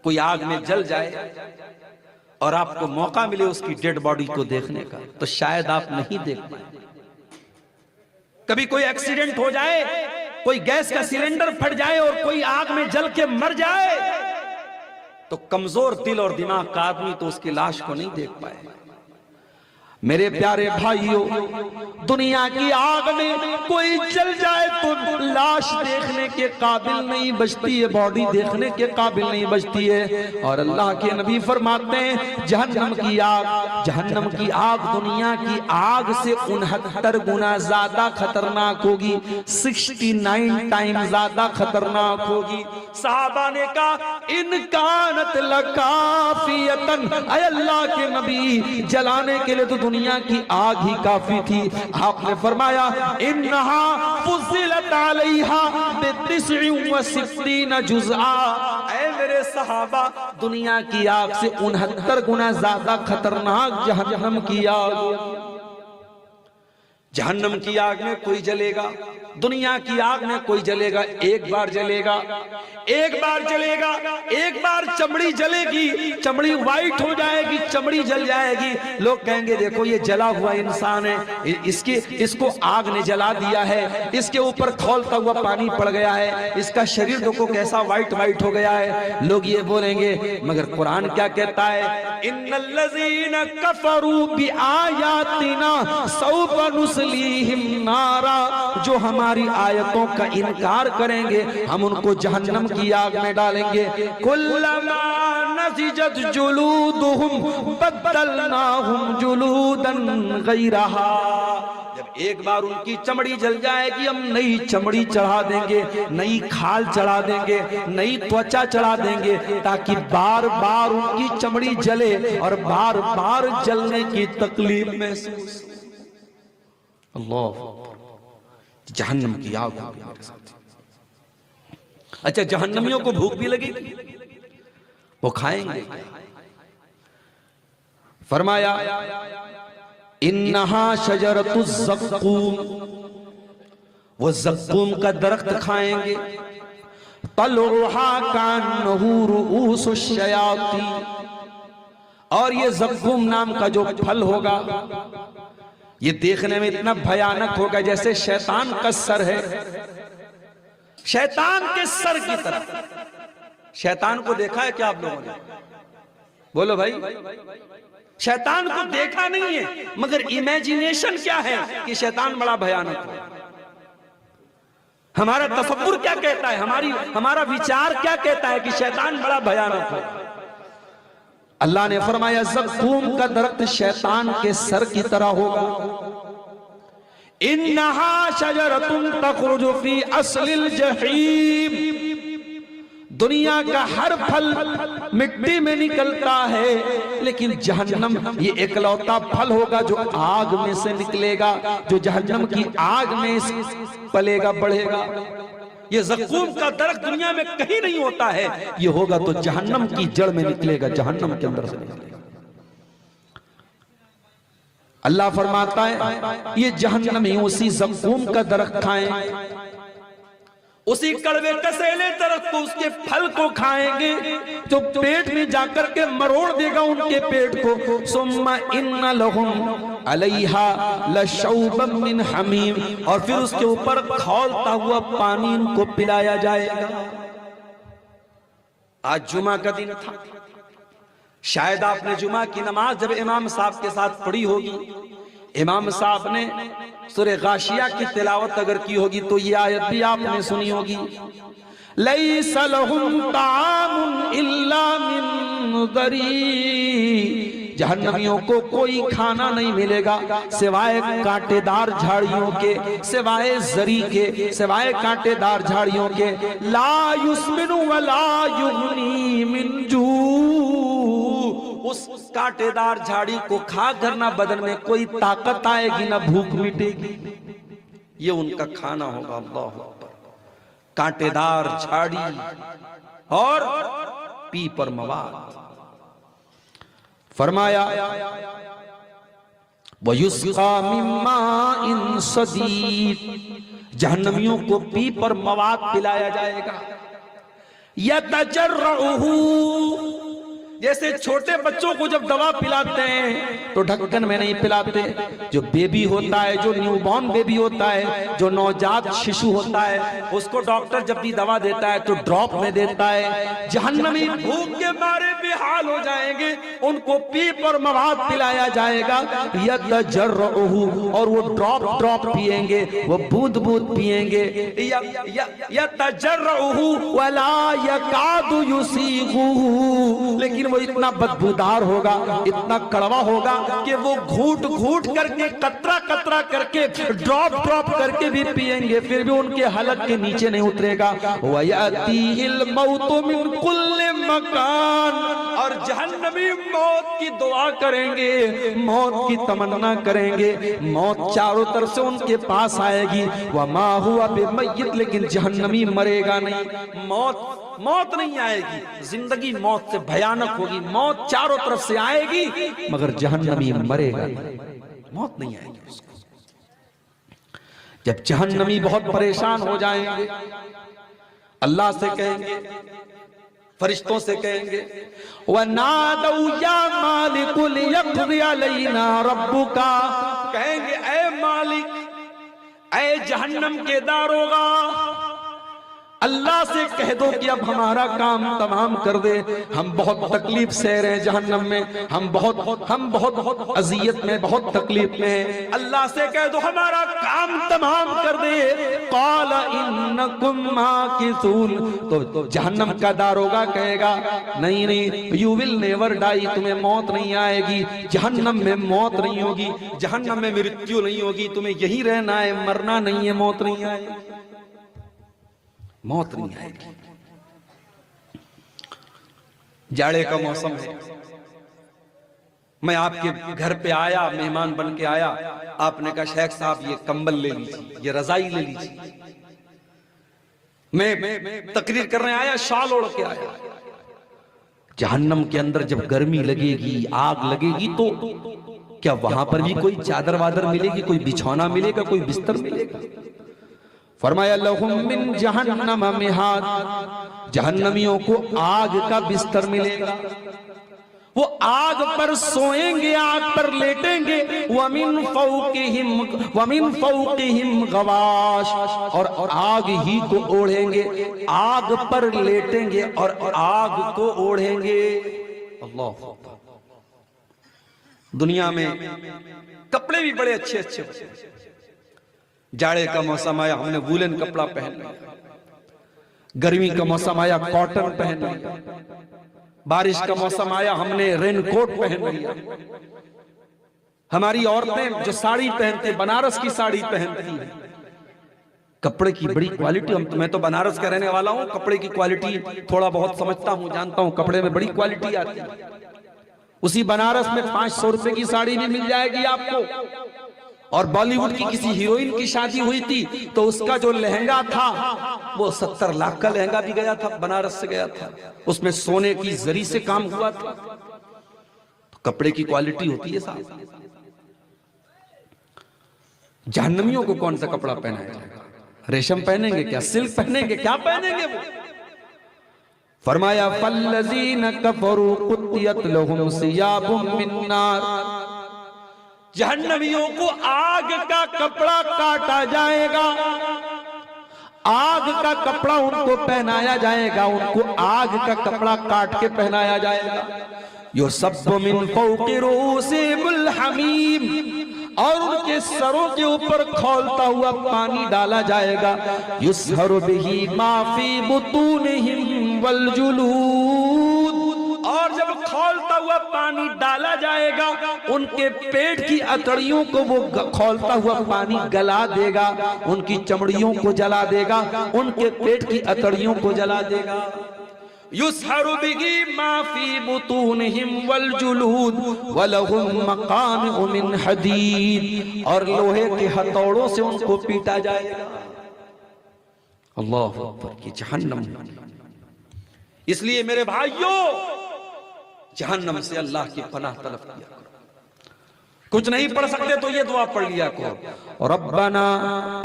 कोई आग में जल जाए और आपको मौका मिले उसकी डेड बॉडी को देखने का, तो शायद आप नहीं देख पाए। कभी कोई एक्सीडेंट हो जाए, कोई गैस का सिलेंडर फट जाए और कोई आग में जल के मर जाए, तो कमजोर दिल और दिमाग का आदमी तो उसकी लाश को नहीं देख पाए। मेरे प्यारे भाइयों, दुनिया की आग में कोई जल जाए तो लाश देखने के काबिल नहीं बचती है, बॉडी देखने के काबिल नहीं बचती है। और अल्लाह के नबी फरमाते हैं, जहन्नम की आग, जहन्नम की आग दुनिया की आग से 69 गुना ज्यादा खतरनाक होगी, 69 टाइम ज्यादा खतरनाक होगी। सहाबा ने कहा, इन कानत लकाफियतन, ऐ अल्लाह के नबी, जलाने के लिए तो दुनिया की आग ही काफी थी। आपने फरमाया, इन्नहा फुज़िलत अलैहा बि69 जुज़आ, ऐ मेरे सहाबा, दुनिया की आग से 69 गुना ज्यादा खतरनाक जहन्नम की आग। जहन्नम की आग में कोई जलेगा, दुनिया की आग में कोई जलेगा, एक बार जलेगा, एक बार जलेगा, एक बार चमड़ी जलेगी, चमड़ी वाइट हो जाएगी, चमड़ी जल जाएगी। लोग कहेंगे देखो ये जला हुआ इंसान है, इसको आग ने जला दिया है, इसके ऊपर खौलता हुआ पानी पड़ गया है, इसका शरीर देखो कैसा वाइट वाइट हो गया है। लोग ये बोलेंगे, मगर कुरान क्या कहता है, इन्नल्लज़ीना कफरू बिआयातिना सौफ नुस्लीहिम नारा, जो हमारे हमारी आयतों का इनकार करेंगे हम उनको जहन्नम की आग में डालेंगे। कुल्लमा नज़िजत जुलूदुहुम बद्दलनाहुम जुलूदन गैरहा, जब एक बार उनकी चमड़ी जल जाएगी हम नई चमड़ी चढ़ा देंगे, नई खाल चढ़ा देंगे, नई त्वचा चढ़ा देंगे, ताकि बार बार उनकी चमड़ी जले और बार बार जलने की तकलीफ महसूस। अल्लाह, जहन्नम की आग मेरे साथ। अच्छा, जहन्नमियों को भूख भी लगेगी, वो खाएंगे। फरमाया इन्नहा शजरतुज़ ज़क़्क़ूम, वो ज़क़्क़ूम का दरख्त खाएंगे। तलउहा कान्नहु रुऊसुश शयातीन, और ये ज़क़्क़ूम नाम का जो फल होगा ये देखने में इतना भयानक होगा जैसे शैतान का सर है, शैतान के सर की तरह। शैतान को देखा है क्या आप लोगों ने? बोलो भाई, शैतान को देखा नहीं है, मगर इमेजिनेशन क्या है कि शैतान बड़ा भयानक है। हमारा तसव्वुर क्या कहता है, हमारा विचार क्या कहता है कि शैतान बड़ा भयानक है। अल्लाह ने फरमाया ज़क़्क़ूम का दरख्त शैतान के सर की तरह होगा। इन्नहा शजरतुन तख़रुजु फी अस्लिल जहीम, दुनिया का हर फल मिट्टी में निकलता है, लेकिन जहन्नम ये एकलौता फल होगा जो आग में से निकलेगा, जो जहन्नम की आग में पलेगा, बढ़ेगा। ये ज़क़्क़ूम का दरख्त दुनिया में कहीं नहीं होता है, ये होगा तो जहन्नम की जड़ में निकलेगा, जहन्नम के अंदर से निकलेगा। अल्लाह फरमाता है ये जहन्नमी उसी ज़क़्क़ूम का दरख्त खाएं, उसी कड़वे कसेले दरख्त को, उसके फल को खाएंगे जो पेट में जाकर के मरोड़ देगा उनके पेट को। सुम्मा इन्ना लहुम अलैहा लशौबम मिन हमीम, और फिर उसके ऊपर खौलता हुआ पानी उनको पिलाया जाएगा। आज जुमा का दिन था, शायद आपने जुमा की नमाज जब इमाम साहब के साथ पढ़ी होगी, इमाम साहब ने सूरह गाशिया की तिलावत अगर की होगी तो ये आयत भी आपने सुनी होगी, लैसा लहुम तामुन इल्ला मिन दरी, जहन्नमियों को कोई खाना नहीं मिलेगा सिवाय कांटेदार झाड़ियों के, सिवाय जरी के, सिवाय कांटेदार झाड़ियों के। ला युस्मिनु वला युगनी मिन जू, उस कांटेदार झाड़ी को खाकर ना बदन में कोई ताकत आएगी ना भूख मिटेगी, ये उनका खाना होगा। अल्लाह अकबर, कांटेदार झाड़ी और पीपर मवाद। फरमाया वयुस्का मिन माइन सदीद, जहन्नमियों को पीपर मवाद पिलाया जाएगा। यतजर्रुहु, जैसे छोटे बच्चों को जब दवा पिलाते हैं तो ढक्कन में नहीं पिलाते, जो बेबी होता है, जो न्यूबॉर्न बेबी होता है, जो नवजात शिशु होता है, उसको डॉक्टर जब भी दवा देता है तो ड्रॉप में देता है। जहन्नमी भूख के मारे बेहाल हो जाएंगे, उनको पीप और मवाद पिलाया जाएगा। यतजर्रुहु, और वो ड्रॉप ड्रॉप पिएंगे, वो बूंद बूंद पिएंगे। यतजर्रुहु वला यकादु युसीगुहु, लेकिन वो इतना बदबूदार होगा, इतना कड़वा होगा कि वो घूट घूट करके, कतरा कतरा करके, ड्रॉप ड्रॉप करके भी पिएंगे, फिर भी उनके हलक के नीचे नहीं उतरेगा। वयातीहिल मौतु मिन कुल्लि मकान, और जहन्नमी मौत की दुआ करेंगे, मौत की तमन्ना करेंगे, मौत चारों तरफ से उनके पास आएगी। वमा हुआ बिमय्यित, लेकिन जहन्नमी मरेगा नहीं, मौत नहीं आएगी, जिंदगी मौत से भयानक होगी, मौत चारों तरफ से आएगी मगर जहन्नमी मरेगा नहीं, मौत नहीं आएगी उसको। जब जहन्नमी बहुत परेशान हो जाएंगे, अल्लाह से कहेंगे, फरिश्तों से कहेंगे, वनादौ या मालिकु लियक़्ज़ि अलैना रब्बुका, कहेंगे ऐ मालिक, ऐ जहन्नम के दारोगा, अल्लाह से कह दो कि अब हमारा काम तमाम कर दे, हम बहुत तकलीफ सह रहे हैं जहन्नम में, हम बहुत अजियत में, बहुत तकलीफ में हैं। अल्लाह से कह दो हमारा काम तमाम कर दे। क़ाल इन्नकुम माकिसून, तो जहन्नम का दारोगा कहेगा नहीं नहीं, यू विल नेवर डाई, तुम्हें मौत नहीं आएगी, जहन्नम में मौत नहीं होगी, जहन्नम में मृत्यु नहीं होगी, तुम्हें यही रहना है, मरना नहीं है, मौत नहीं आएगी, मौत नहीं आएगी। जाड़े का मौसम है, मैं आपके घर पे आया, मेहमान बन के आया, आपने कहा शेख साहब ये कंबल ले लीजिए, ये रजाई ले लीजिए। मैं तकरीर करने आया, शाल ओढ़ के आया। जहन्नम के अंदर जब गर्मी लगेगी, आग लगेगी, तो क्या वहां पर भी कोई चादर वादर मिलेगी, कोई बिछौना मिलेगा, कोई बिस्तर मिलेगा? फरमाया लहुम मिन जहन्नम मिहाद, जहन्नमियों को आग का बिस्तर मिलेगा, वो आग पर सोएंगे, आग पर लेटेंगे। वमिन फौकिहिम गवाश, और आग ही को ओढ़ेंगे, आग पर लेटेंगे और आग को ओढ़ेंगे। अल्लाह, दुनिया में कपड़े भी बड़े अच्छे अच्छे, जाड़े का मौसम आया हमने वूलन कपड़ा पहन लिया, गर्मी का मौसम आया कॉटन पहन लिया, बारिश का मौसम आया हमने रेनकोट पहन लिया। हमारी औरतें जो साड़ी पहनते, बनारस की साड़ी पहनती हैं, कपड़े की बड़ी क्वालिटी, मैं तो बनारस का रहने वाला हूं, कपड़े की क्वालिटी थोड़ा बहुत समझता हूं, जानता हूं, कपड़े में बड़ी क्वालिटी आती है। उसी बनारस में 500 रुपए की साड़ी भी मिल जाएगी आपको। और बॉलीवुड की किसी हीरोइन की शादी हुई थी तो उसका जो लहंगा था वो 70 लाख का लहंगा भी गया था, बनारस से गया था, उसमें सोने की जरी से काम हुआ था। तो कपड़े की क्वालिटी होती है साहब। जहन्नमियों को कौन सा कपड़ा पहनाया जाएगा? रेशम पहनेंगे क्या? सिल्क पहनेंगे क्या? पहनेंगे वो। फरमाया फल्लज़ीन कफरू कुत्तियत लहुम सियाबुम मिन नार, जहन्नमियों को आग का कपड़ा काटा जाएगा, आग का कपड़ा उनको पहनाया जाएगा, उनको आग का कपड़ा काट के पहनाया जाएगा। युसब्बु मिन फौक़ि रूसिहिमुल हमीम, और उनके सरों के ऊपर खौलता हुआ पानी डाला जाएगा। युसहरु बिही मा फी बुतूनिहिम वल जुलूद, और जब खौलता हुआ पानी डाला जाएगा उनके पेट की अतड़ियों को वो खौलता हुआ पानी गला देगा, उनकी चमड़ियों को जला देगा, उनके पेट की अतड़ियों को जला देगा। युसहरु बिही मा फी बुतूनिहिम वल जुलूद वलहुम मकामिउ मिन हदीद, और लोहे के हथौड़ों से उनको पीटा जाएगा। अल्लाह अकबर, की जहन्नम। इसलिए मेरे भाइयों, जहन्नम से अल्लाह की पनाह तलब किया करो। कुछ नहीं पढ़ सकते तो ये दुआ पढ़ लिया करो, रब्बना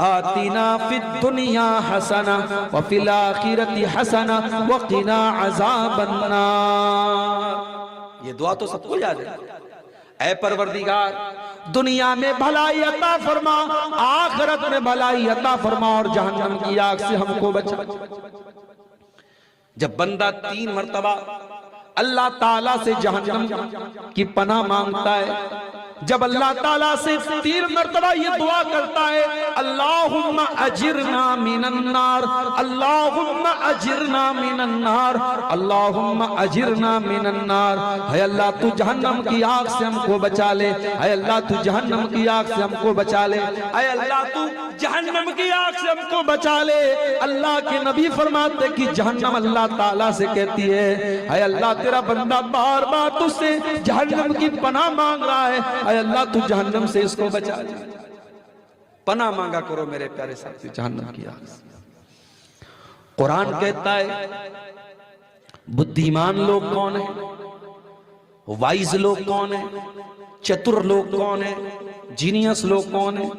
आतिना फिद दुनिया हसना व फिल आखिरति हसना व क़िना अज़ाबन नार। ये दुआ तो सबको याद है। ऐ परवरदिगार, दुनिया में भलाई अता फरमा, आखिरत में भलाई अता फरमा, और जहन्नम की आग से हमको बचा। जब बंदा 3 मरतबा अल्लाह ताला से जहन्नम की पनाह मांगता है, जब अल्लाह ताला से 3 मरतबा ये दुआ करता है, अल्लाहुम्मा अजिरना मिनन्नार, अल्लाहुम्मा अजिरना मिनन्नार, अल्लाहुम्मा अजिरना मिनन्नार, है अल्लाह तू जहन्नम की आग से हमको बचा ले, है अल्लाह तू जहन्नम की आग से हमको बचा ले, है अल्लाह तू जहन्नम की आग से हमको बचा ले। अल्लाह के नबी फरमाते कि जहन्नम अल्लाह ताला से कहती है अल्लाह तेरा बंदा बार बार तुझसे जहन्नम की पनाह मांग रहा है, अल्लाह तू जहन्नम से इसको बचा ले। पनाह मांगा करो मेरे प्यारे साथी जहन्नम की आग से। कुरान कहता है बुद्धिमान लोग कौन है, वाइज लोग कौन है, चतुर लोग कौन है, जीनियस लोग कौन है?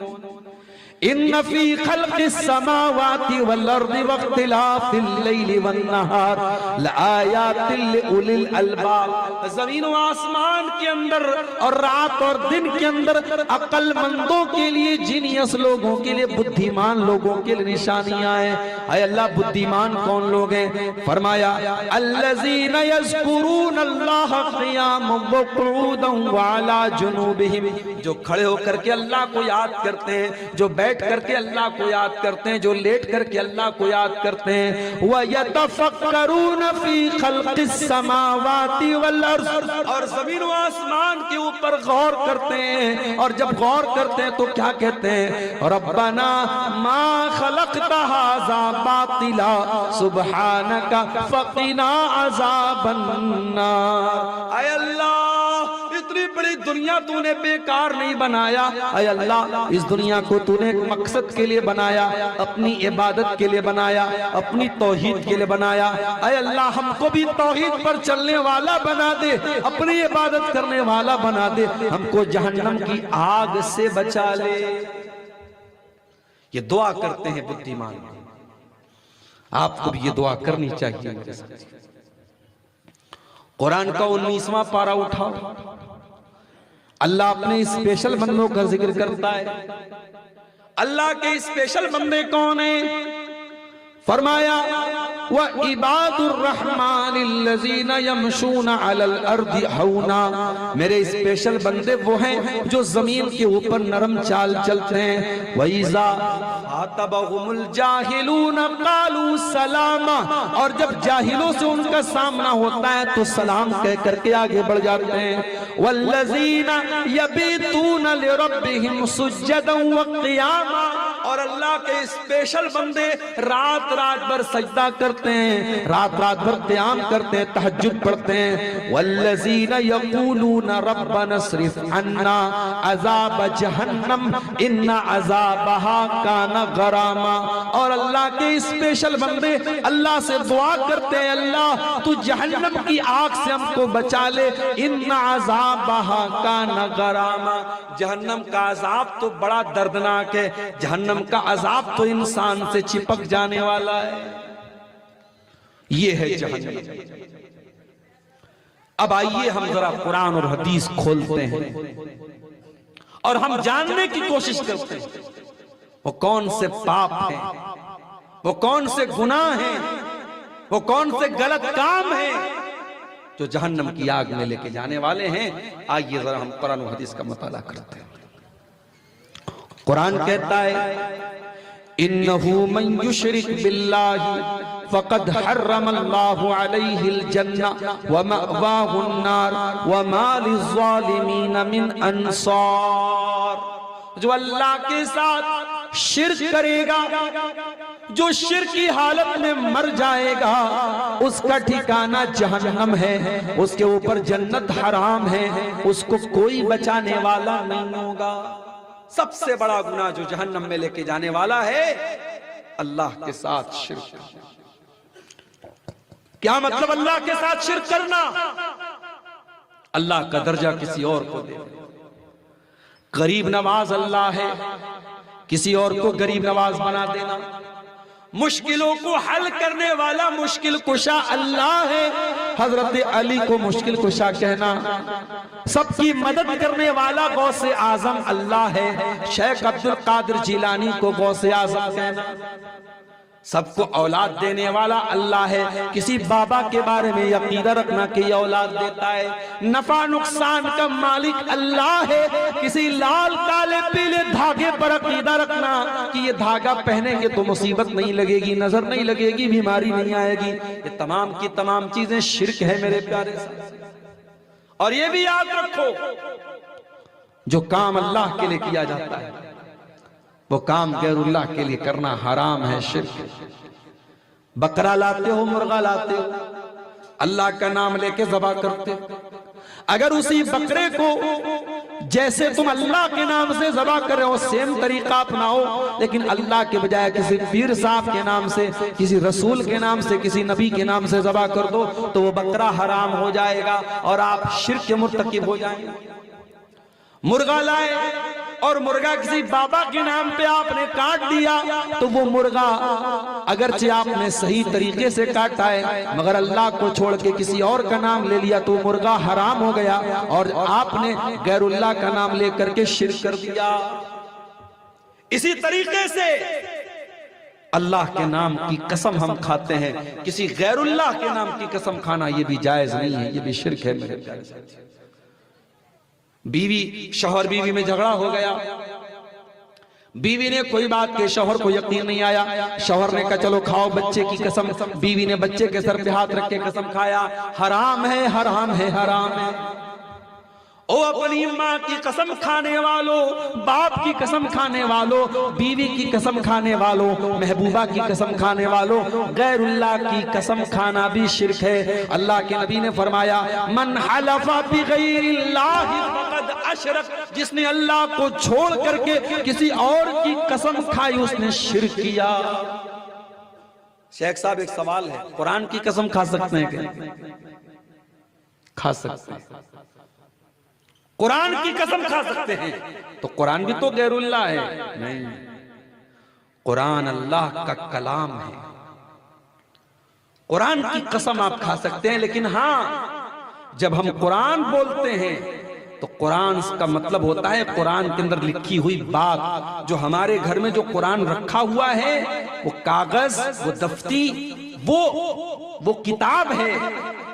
इन्न फी खल्क़िस समावाति वल अर्दि वख्तिलाफिल लैलि वन नहार लआयातिल लिउलिल अलबाब। जमीन व आसमान के अंदर और रात और दिन के अंदर अक्लमंदों के लिए, जीनियस लोगों के लिए, बुद्धिमान लोगों के लिए निशानियां हैं। अय अल्लाह, बुद्धिमान कौन लोग हैं? फरमाया अल्लज़ीना यज़्कुरून अल्लाह क़ियामन व क़ुऊदन व अला जुनूबिहिम, जो खड़े होकर के अल्लाह को याद करते हैं, जो बैठ करके अल्लाह को याद करते हैं, जो लेट करके अल्लाह को याद करते हैं। व यतफक्करून फी खल्क़िस समावाति वल अर्ज़, और जमीन व आसमान के ऊपर गौर करते हैं। और जब गौर करते हैं तो क्या कहते हैं? रब्बना मा खलक़्ता हाज़ा बातिला सुब्हानका फ़क़िना अज़ाबन नार। ऐ अल्लाह, इतनी बड़ी दुनिया तूने बेकार नहीं बनाया। ऐ अल्लाह, इस दुनिया को तूने एक मकसद के लिए बनाया, अपनी इबादत के लिए बनाया, अपनी तौहीद के लिए बनाया। ऐ अल्लाह, हमको भी तौहीद पर चलने वाला बना दे, अपनी इबादत करने वाला बना दे, हमको जहन्नम की आग से बचा ले। ये दुआ करते हैं बुद्धिमान। आपको भी ये दुआ करनी चाहिए मेरे साथ। कुरान का 19वां पारा उठाओ। अल्लाह अपने स्पेशल बंदों का जिक्र करता है। अल्लाह के स्पेशल बंदे कौन हैं? फरमाया व इबादुर रहमानिल्लज़ीना यमशूना अलल अर्दि हौना, मेरे स्पेशल बंदे वो हैं जो जमीन के ऊपर नरम चाल चलते हैं। व इज़ा खातबहुमुल जाहिलूना क़ालू सलामा, और जब जाहिलों से उनका सामना होता है तो सलाम कह करके आगे बढ़ जाते हैं। वल्लज़ीना यबीतूना लिरब्बिहिम सुज्जदन व क़ियामा, और अल्लाह के स्पेशल बंदे रात रात भर सजदा करते हैं, रात रात भर क़याम करते हैं, तहज्जुद पढ़ते हैं। वल्लज़ीना यक़ूलूना रब्बना स्रिफ अन्ना अज़ाब जहन्नम इन्ना अज़ाबहा काना गरामा, और अल्लाह के स्पेशल बंदे अल्लाह से दुआ करते हैं, अल्लाह तू जहन्नम की आग से हमको बचा ले। इन्ना अज़ाबहा काना गरामा, जहन्नम का अज़ाब तो बड़ा दर्दनाक है, जहन्नम का अज़ाब तो इंसान से चिपक जाने वाला है। ये है जहन्नम। अब आइए हम जरा कुरान और हदीस खोलते हैं और हम जानने की कोशिश करते हैं वो कौन से पाप हैं, वो कौन से गुनाह हैं, वो कौन से गलत काम हैं जो जहन्नम की आग में लेके जाने वाले हैं। आइए जरा हम कुरान और हदीस का मुताला करते हैं। कुरान कहता है इन्नहु मन युशरिक बिल्लाहि फ़क़द हर्रमल्लाहु अलैहिल जन्ना व मअवाहुन नार व मा लिज़्ज़ालिमीन मिन अंसार। जो अल्लाह के साथ शिर्क करेगा, जो शिर्क की हालत में मर जाएगा, उसका ठिकाना जहन्नम है, उसके ऊपर जन्नत हराम है, उसको कोई बचाने वाला नहीं होगा। सबसे बड़ा गुनाह जो जहन्नम में लेके जाने वाला है, अल्लाह के साथ शिर्क। क्या मतलब अल्लाह के साथ शिर्क करना? अल्लाह का दर्जा किसी और को दे। गरीब नवाज अल्लाह है, किसी और को गरीब नवाज बना देना। मुश्किलों को हल करने वाला मुश्किल कुशा अल्लाह है, हजरत अली को मुश्किल कुशा कहना। सबकी मदद करने वाला गौसे आजम अल्लाह है, शेख अब्दुल कादिर जिलानी को गौसे आजम कहना। सबको औलाद देने वाला अल्लाह है। किसी बाबा के बारे में यकीदा रखना कि ये औलाद देता है। नफा नुकसान का मालिक अल्लाह है। किसी लाल काले पीले धागे पर अकीदा रखना कि ये धागा पहनेंगे तो मुसीबत नहीं लगेगी, नजर नहीं लगेगी, बीमारी नहीं आएगी। ये तमाम की तमाम चीजें शिर्क है मेरे प्यारे साथ। और ये भी याद रखो, जो काम अल्लाह के लिए किया जाता है वो काम गैरुल्लाह के लिए करना हराम है, शिर्क। बकरा लाते हो, मुर्गा लाते हो, अल्लाह का नाम लेके ज़बह करते हो। अगर उसी बकरे को जैसे तुम अल्लाह के नाम से ज़बह कर रहे हो सेम तरीका अपनाओ, लेकिन अल्लाह के बजाय किसी पीर साहब के नाम से, किसी रसूल के नाम से, किसी नबी के नाम से ज़बह कर दो तो वो बकरा हराम हो जाएगा और आप शिर्क के मुर्तकिब हो जाएंगे। मुर्गा लाए और मुर्गा किसी बाबा के नाम पे आपने काट दिया, तो वो मुर्गा अगरचे आपने सही तरीके से काटा है, मगर अल्लाह को छोड़ के किसी और का नाम ले लिया तो मुर्गा हराम हो गया और आपने गैरुल्लाह का नाम लेकर के शिर्क कर दिया। इसी तरीके से अल्लाह के नाम की कसम हम खाते हैं, किसी गैरुल्लाह के नाम की कसम खाना ये भी जायज नहीं है, ये भी शिर्क है मेरे प्यारे साथी। बीवी शौहर बीवी में झगड़ा हो गया, बीवी ने कोई बात के शौहर को यकीन नहीं आया, शौहर ने कहा चलो खाओ बच्चे की कसम, बीवी ने बच्चे के सर पे हाथ रख के कसम खाया, हराम है हराम है हराम है। ओ अपनी माँ की कसम खाने वालों, बाप की कसम खाने वालों, बीवी की कसम खाने वालों, महबूबा की कसम खाने वालों, गैरुल्लाह की कसम खाना भी शिर्क है। अल्लाह के नबी ने फरमाया मन हलफा बिगैरिल्लाहि फक़द अशरक, जिसने अल्लाह को छोड़ करके किसी और की कसम खाई उसने शिर्क किया। शेख साहब एक सवाल है, कुरान की कसम खा सकते हैं क्या? खा सकते हैं, कुरान की कसम खा सकते हैं, तो कुरान भी तो गैरुल्लाह है? नहीं, कुरान अल्लाह का कलाम है, कुरान की कसम आप खा सकते हैं। लेकिन हाँ, जब हम कुरान बोलते हैं तो कुरान का मतलब होता है कुरान के अंदर लिखी हुई बात। जो हमारे घर में जो कुरान रखा हुआ है वो कागज, वो दफ्ती, वो किताब है,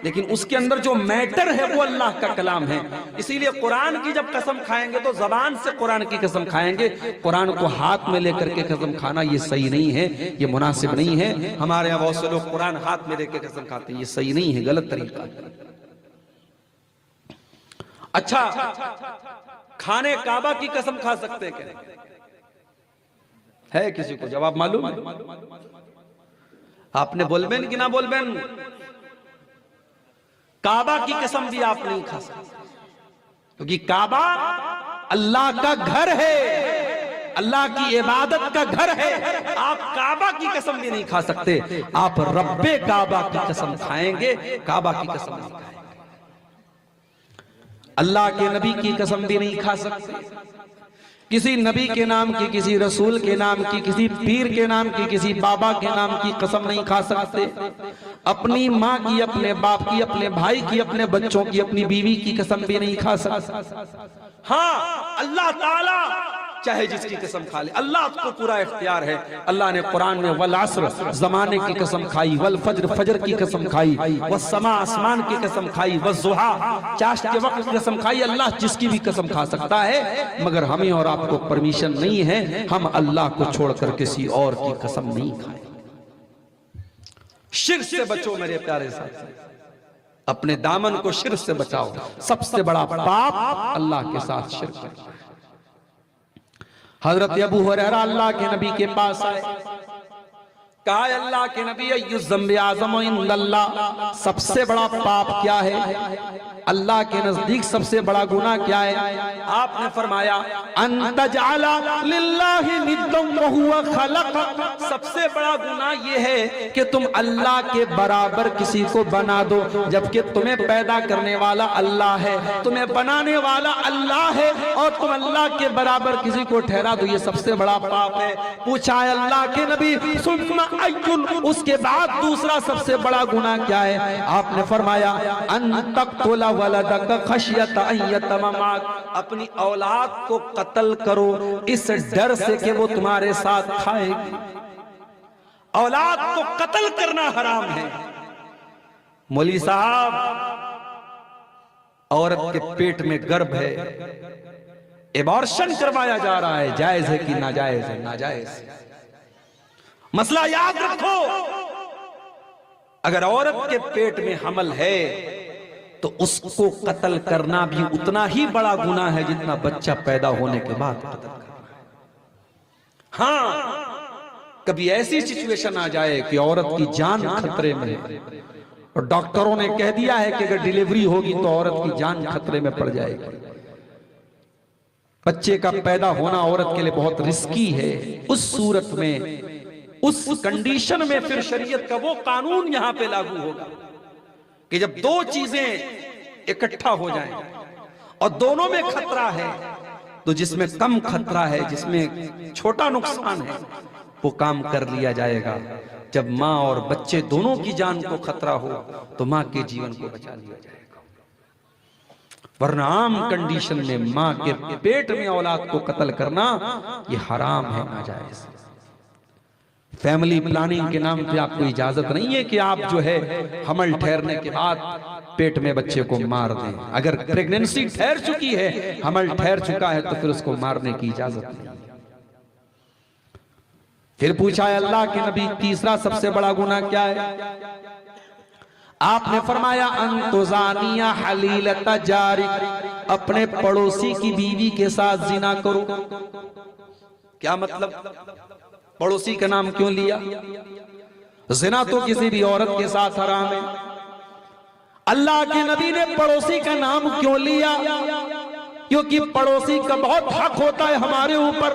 लेकिन उसके अंदर जो मैटर है वो अल्लाह का कलाम है। इसीलिए कुरान की जब कसम खाएंगे तो जबान से कुरान की कसम खाएंगे, कुरान को हाथ में लेकर के कसम खाना ये सही नहीं है, ये मुनासिब नहीं है। हमारे यहाँ बहुत से लोग कुरान हाथ में लेकर कसम खाते हैं, ये सही नहीं है, गलत तरीका है। अच्छा, खाने काबा की कसम खा सकते क्या? है किसी को जवाब मालूम? आपने बोलबेन कि ना बोलबेन? काबा की कसम भी आप नहीं खा सकते, क्योंकि काबा अल्लाह का घर है, अल्लाह की इबादत का घर है। आप काबा की कसम भी नहीं खा सकते, आप रब्बे काबा की कसम खाएंगे, काबा की कसम नहीं खाएंगे। अल्लाह के नबी की कसम भी नहीं खा सकते, किसी नबी के नाम की, किसी रसूल के नाम की, किसी पीर के नाम की, किसी बाबा के नाम की कसम नहीं खा सकते। अपनी माँ की, अपने बाप की, अपने भाई की, अपने बच्चों की, अपनी बीवी की कसम भी नहीं खा सकते। हाँ, अल्लाह ताला चाहे जिसकी कसम खा ले, अल्लाह को पूरा इख्तियार है। अल्लाह ने कुरान में वल अस्र, जमाने की कसम खाई, वल फज्र, फजर की कसम खाई, वस समा, आसमान की कसम खाई, वस ज़ुहा, चाश के वक्त की कसम खाई। अल्लाह जिसकी भी कसम खा सकता है, मगर हमें और आपको परमिशन नहीं है, हम अल्लाह को छोड़कर किसी और की कसम नहीं खाएं। शिर्क से बचो मेरे प्यारे साथी, अपने दामन को शिर्क से बचाओ। सबसे बड़ा पाप अल्लाह के साथ शिर्क है। हजरत अबू हुरैरा अल्लाह के नबी के पास आए, कहा अल्लाह के नबी अय्यु ज़म्बि आज़म इंदल्लाह, सबसे बड़ा पाप क्या है? अल्लाह के नजदीक सबसे बड़ा गुनाह क्या है? आपने फरमाया अन तजअला लिल्लाहि निद्दन व हुवा खलक़क, सबसे बड़ा गुनाह ये है कि तुम अल्लाह के बराबर किसी को बना दो, जबकि तुम्हें पैदा करने वाला अल्लाह है, तुम्हें बनाने वाला अल्लाह है, और तुम अल्लाह के बराबर किसी को ठहरा दो, ये सबसे बड़ा पाप है। पूछा है अल्लाह के नबी सुम्मा अय्युन, उसके बाद दूसरा सबसे बड़ा गुनाह क्या है? आपने फरमाया अन तक़तुला वलदक खशियत अन यतममाक, अपनी औलाद को कत्ल करो इस डर से कि वो तुम्हारे साथ खाएगी। औलाद को कत्ल करना हराम है। मौलवी साहब, औरत के पेट में गर्भ है, एबॉर्शन करवाया जा रहा है, जायज है कि नाजायज है? नाजायज है। मसला याद रखो, अगर औरत के पेट में हमल है तो उसको कत्ल करना भी उतना ही बड़ा गुनाह है जितना बच्चा पैदा होने के बाद कत्ल करना है। हाँ, कभी ऐसी सिचुएशन आ जाए कि औरत की जान खतरे में है और डॉक्टरों ने कह दिया है कि अगर डिलीवरी होगी तो औरत की जान खतरे में पड़ जाएगी, बच्चे का पैदा होना औरत के लिए बहुत रिस्की है। उस सूरत में, उस कंडीशन में फिर शरीयत का वो कानून यहां पे लागू होगा कि जब दो चीजें इकट्ठा हो जाएं, और दोनों में खतरा है, तो जिसमें कम खतरा है, जिसमें छोटा नुकसान है, वो काम कर लिया जाएगा। जब माँ और बच्चे दोनों की जान को खतरा हो तो माँ के जीवन को बचा लिया जाएगा, वरना आम कंडीशन में माँ के पेट में औलाद को कत्ल करना ये हराम है, नाजायज। फैमिली प्लानिंग के नाम पे आपको इजाजत नहीं है कि आप जो है हमल ठहरने के बाद पेट में बच्चे को मार दें। अगर प्रेगनेंसी ठहर चुकी है, हमल ठहर चुका है, तो फिर उसको मारने की इजाजत नहीं। फिर पूछा है अल्लाह के नबी, तीसरा सबसे बड़ा गुनाह क्या है? आपने फरमाया अंतुजानिया हलीलता जारिक, अपने पड़ोसी की बीवी के साथ जिना करो। क्या मतलब? पड़ोसी का नाम क्यों लिया? जिना तो किसी भी औरत के साथ हराम है। अल्लाह के नबी ने पड़ोसी का नाम क्यों लिया? क्योंकि पड़ोसी का बहुत हक होता है हमारे ऊपर।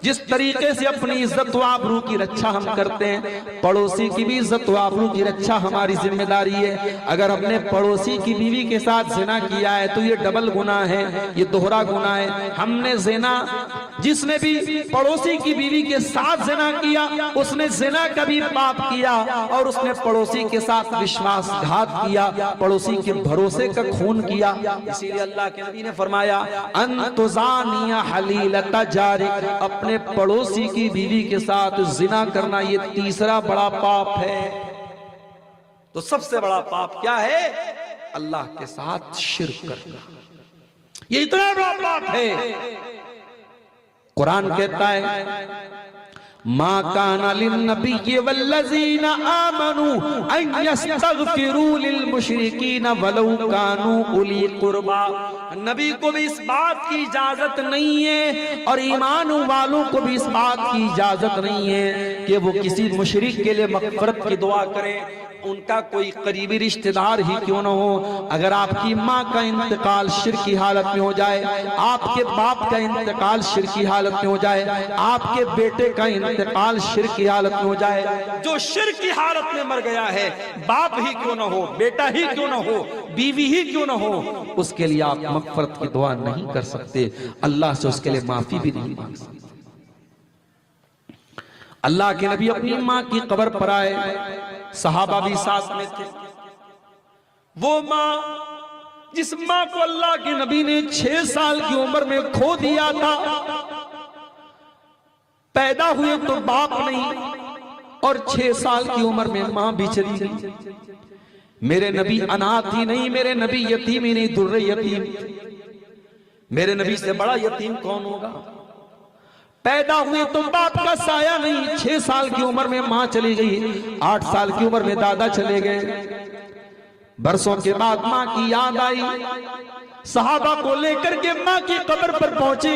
जिस तरीके से अपनी इज्जत व आबरू की रक्षा हम करते हैं, पड़ोसी की भी इज्जत व आबरू की रक्षा हमारी जिम्मेदारी है। अगर हमने पड़ोसी की बीवी के साथ जिना किया है तो ये डबल गुनाह है, ये दोहरा गुनाह है। हमने जिना, जिसने भी पड़ोसी की बीवी के साथ जिना किया उसने जिना का भी पाप किया, और उसने पड़ोसी के साथ विश्वासघात किया, पड़ोसी के भरोसे का खून किया। इसीलिए अल्लाह के नबी ने फरमाया अंतुजानिया हलीलता जारिक, अपने पड़ोसी की बीवी के साथ जिना करना ये तीसरा बड़ा पाप है। तो सबसे बड़ा पाप क्या है? अल्लाह के साथ शिर्क करना, ये इतना बड़ा पाप है। कुरान कहता है मा काना लिन्नबिय्यि वल्लज़ीना आमनू अन यस्तगफिरू लिलमुशरिकीना वलौ कानू उली कुर्बा। नबी को भी इस बात की इजाजत नहीं है और ईमान वालों को भी इस बात की इजाजत नहीं है कि वो किसी मुशरिक के लिए मग़फ़िरत की दुआ करें, उनका कोई करीबी रिश्तेदार ही क्यों ना हो। अगर आपकी माँ का इंतकाल शिर्क की हालत में हो जाए, आपके बाप का इंतकाल शिर्क की हालत में हो जाए, आपके बेटे का इंतकाल शिर्क की हालत में हो जाए, जो शिर्क की हालत में मर गया है, बाप ही क्यों ना हो, बेटा ही क्यों ना हो, बीवी ही क्यों ना हो, उसके लिए आप मग़फ़िरत की दुआ नहीं कर सकते, अल्लाह से उसके लिए माफी भी नहीं मांग सकते। अल्लाह के नबी अपनी माँ की कब्र पर आए, सहाबा भी साथ में थे। वो माँ, जिस माँ को अल्लाह के नबी ने 6 साल की उम्र में खो दिया था, पैदा हुए तो बाप नहीं और 6 साल की उम्र में माँ भी चली गई। मेरे नबी अनाथ ही नहीं, मेरे नबी यतीम ही नहीं, दुर्रे यतीम। मेरे नबी से बड़ा यतीम कौन होगा? पैदा हुए तो बाप का साया नहीं, 6 साल की उम्र में माँ चली गई, 8 साल की उम्र में दादा चले गए। बरसों के बाद माँ की याद आई, सहाबा को लेकर के माँ की कब्र पर पहुंचे,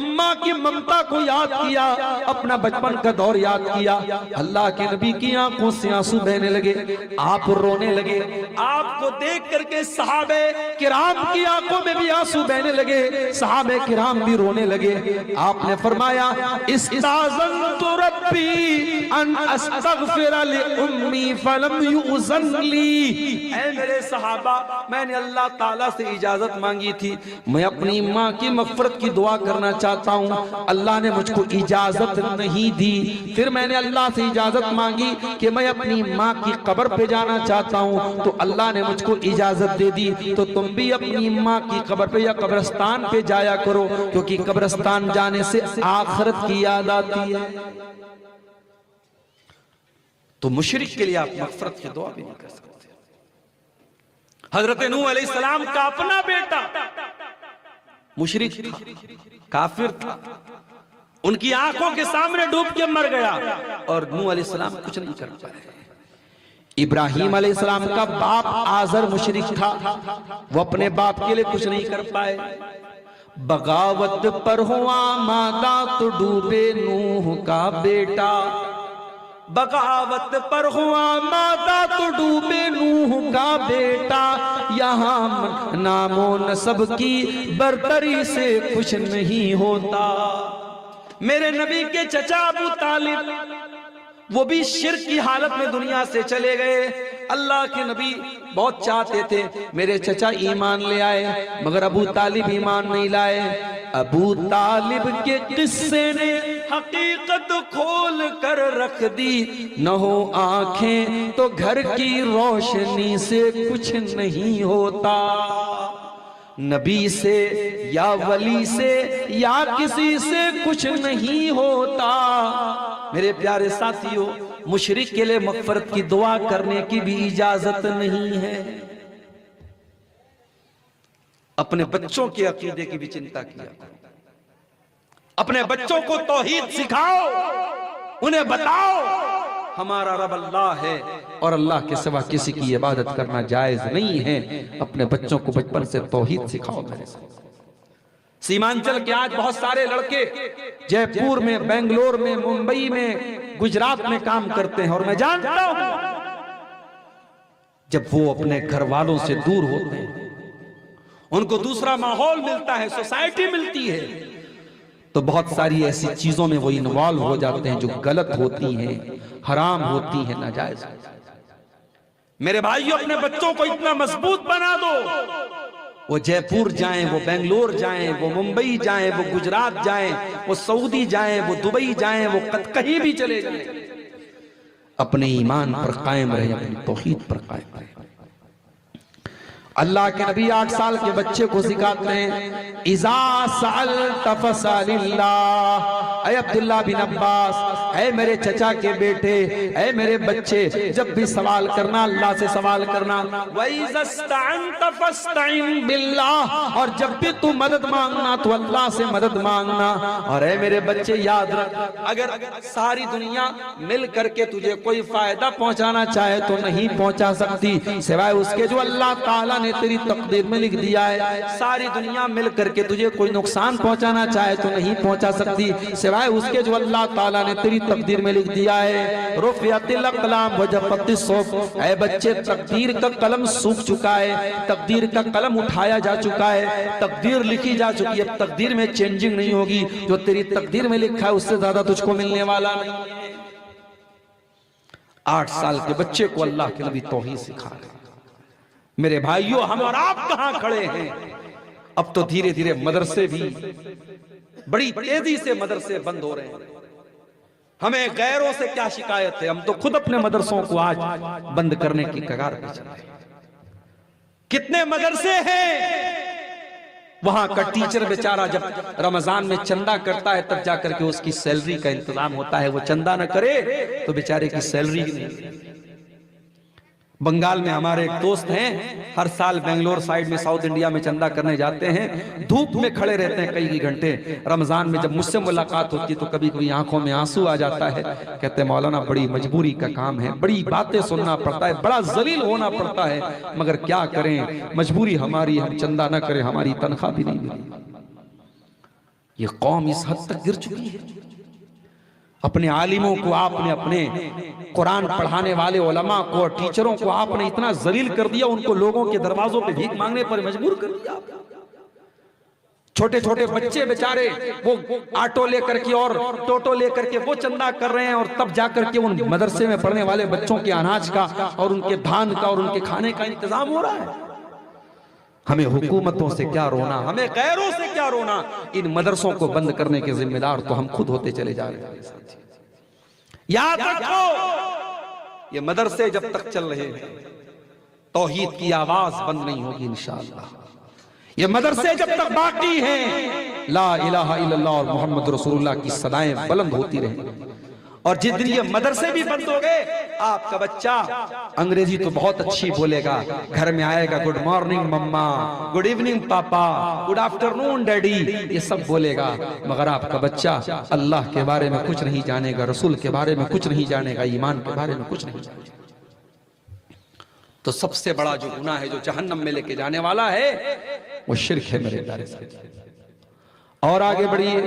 माँ की ममता को याद किया, अपना बचपन का दौर याद किया। अल्लाह के नबी की आंखों से आंसू बहने लगे, आप रोने लगे। आपको देख करके सहाबे किराम की आंखों में भी आंसू बहने लगे, सहाबे किराम भी रोने लगे। आपने फरमाया इस्ताज़नतु रब्बी अन अस्तग़फिर लि उम्मी फलम युज़न ली। ऐ मेरे सहाबा, मैंने अल्लाह ताला से इजाजत मांगी थी, मैं अपनी माँ की मग़फ़िरत की दुआ करना चाहता हूँ, अल्लाह ने मुझको इजाजत नहीं दी। फिर मैंने अल्लाह से इजाजत मांगी कि मैं अपनी माँ की कब्र पे जाना चाहता हूँ, तो अल्लाह ने मुझको इजाजत दे दी। तो तुम भी अपनी माँ की कब्र पे या कब्रिस्तान पे जाया करो, क्योंकि कब्रिस्तान जाने से आखिरत की याद आती है। तो मुशरिक के लिए आप मग़फ़िरत की दुआ भी नहीं कर सकते। हजरत नूह अलैहिस्सलाम का अपना बेटा मुशरिक था, काफिर था, उनकी आंखों के सामने डूब के मर गया और नूह अलैहिस्सलाम कुछ नहीं कर पाए। इब्राहीम अलैहिस्सलाम का बाप आजर मुशरिक था, वो अपने बाप के लिए कुछ नहीं कर पाए। बगावत पर हुआ मादा तो डूबे नूह का बेटा, बगावत पर हुआ मादा तो डूबे नूह का बेटा, यहाँ नामो नसब की बरतरी से कुछ नहीं होता। मेरे नबी के चचा अबू तालिब वो भी शिर्क की हालत में दुनिया से चले गए। अल्लाह के नबी बहुत चाहते थे मेरे चचा ईमान ले आए, मगर अबू तालिब ईमान नहीं लाए। अबू तालिब के किस्से ने हकीकत खोल कर रख दी, न हो आंखें तो घर की रोशनी से कुछ नहीं होता। नबी से या वली से या किसी से कुछ नहीं होता। मेरे प्यारे साथियों, मुशरिक के लिए मग़फ़िरत की दुआ करने की भी इजाजत नहीं है। अपने बच्चों के अकीदे की भी चिंता किया, अपने बच्चों को तौहीद सिखाओ, उन्हें बताओ हमारा रब अल्लाह है और अल्लाह के सिवा किसी की इबादत करना जायज नहीं है। अपने बच्चों को बचपन से तौहीद सिखाओ। मेरे सीमांचल के आज बहुत सारे लड़के जयपुर में, बेंगलोर में, मुंबई में, गुजरात में काम करते हैं, और मैं जानता हूं जब वो अपने घर वालों से दूर होते हैं, उनको दूसरा माहौल मिलता है, सोसाइटी मिलती है, तो बहुत सारी ऐसी चीजों में वो इन्वॉल्व हो जाते हैं जो गलत होती हैं, हराम होती हैं, नाजायज। मेरे भाइयों, अपने बच्चों को इतना मजबूत बना दो, वो जयपुर जाएं, वो बेंगलोर जाएं, वो मुंबई जाएं, वो गुजरात जाएं, वो सऊदी जाएं, वो दुबई जाएं, वो कहीं भी चले जाएं, अपने ईमान पर कायम रहे, अपनी तौहीद पर कायम रहे। अल्लाह के नबी 8 साल के बच्चे को सिखाते हैं, इज़ा सअल्त फसअलिल्लाह। ऐ अब्दुल्लाह बिन अब्बास, ऐ मेरे चचा के बेटे, ऐ मेरे बच्चे, जब भी सवाल करना अल्लाह से सवाल करना। वइज़ा इस्तअनत फस्तइन बिल्लाह, और जब भी तू मदद मांगना तो अल्लाह से मदद मांगना। और ऐ मेरे बच्चे, याद रख, अगर सारी दुनिया मिल करके तुझे कोई फायदा पहुंचाना चाहे तो नहीं पहुंचा सकती, सिवाय उसके जो अल्लाह ताला तेरी तकदीर में लिख दिया है। सारी दुनिया मिल करके तुझे कोई नुकसान पहुंचाना चाहे तो नहीं पहुंचा सकती, सिवाय उसके जो अल्लाह ताला ने तेरी तकदीर में लिख दिया है। रुफ़ियतिल अक़लाम व जफ़्फ़तिस सुहफ़, ऐ बच्चे, तकदीर का कलम सूख चुका है, तकदीर का कलम उठाया जा चुका है, तकदीर लिखी जा चुकी है, तकदीर में चेंजिंग नहीं होगी। जो तेरी तकदीर में लिखा है उससे ज्यादा तुझको मिलने वाला नहीं है। 8 साल के बच्चे को अल्लाह के नबी तौहीद सिखा रहे। मेरे भाइयों, हम और आप कहां खड़े हैं? अब तो धीरे धीरे मदरसे भी बड़ी तेजी से मदरसे बंद हो रहे हैं। हमें गैरों से क्या शिकायत है? हम तो खुद अपने मदरसों को आज बंद करने की कगार पे चल रहे हैं। कितने मदरसे हैं, वहां का टीचर बेचारा जब रमजान में चंदा करता है तब जाकर के उसकी सैलरी का इंतजाम होता है। वो चंदा न करे तो बेचारे की सैलरी नहीं। बंगाल में हमारे एक दोस्त हैं, हर साल बेंगलोर साइड में साउथ इंडिया में चंदा करने जाते हैं, धूप में खड़े रहते हैं कई घंटे। रमजान में जब मुझसे मुलाकात होती है तो कभी कभी आंखों में आंसू आ जाता है। कहते हैं मौलाना, बड़ी मजबूरी का काम है, बड़ी बातें सुनना पड़ता है, बड़ा जलील होना पड़ता है, मगर क्या करें, मजबूरी हमारी, हम चंदा न करें हमारी तनख्वाह भी नहीं मिली। ये कौम इस हद तक गिर चुकी है। अपने आलिमों को आपने, अपने कुरान पढ़ाने वाले उलमा को और टीचरों को आपने इतना जलील कर दिया, उनको लोगों के दरवाजों पे भीख मांगने पर मजबूर कर दिया। छोटे छोटे बच्चे बेचारे वो ऑटो लेकर के और टोटो लेकर के वो चंदा कर रहे हैं, और तब जाकर के उन मदरसे में पढ़ने वाले बच्चों के अनाज का और उनके धान का और उनके खाने का इंतजाम हो रहा है। हमें हुकूमतों से क्या रोना, हमें गैरों से क्या रोना, इन मदरसों को बंद करने के जिम्मेदार तो हम खुद होते चले जा रहे हैं। याद रखो, ये मदरसे जब तक चल रहे हैं तौहीद की आवाज बंद नहीं होगी इंशाअल्लाह। ये मदरसे जब तक बाकी हैं, ला इलाहा इल्लल्लाह और मोहम्मद रसूलुल्लाह की सदाएं बुलंद होती रहेंगी। और जिस दिन ये मदरसे भी बंद हो गए, आपका बच्चा अंग्रेजी तो बहुत अच्छी बोलेगा, घर में आएगा गुड मॉर्निंग मम्मा, गुड इवनिंग पापा, गुड आफ्टरनून डैडी, ये सब बोलेगा, मगर आपका बच्चा अल्लाह के बारे में कुछ नहीं जानेगा, रसूल के बारे में कुछ नहीं जानेगा, ईमान के बारे में कुछ नहीं जानेगा। तो सबसे बड़ा जो गुनाह है, जो जहन्नम में लेके जाने वाला है, वो शिर्क है मेरे प्यारे साथी। और आगे बढ़िए,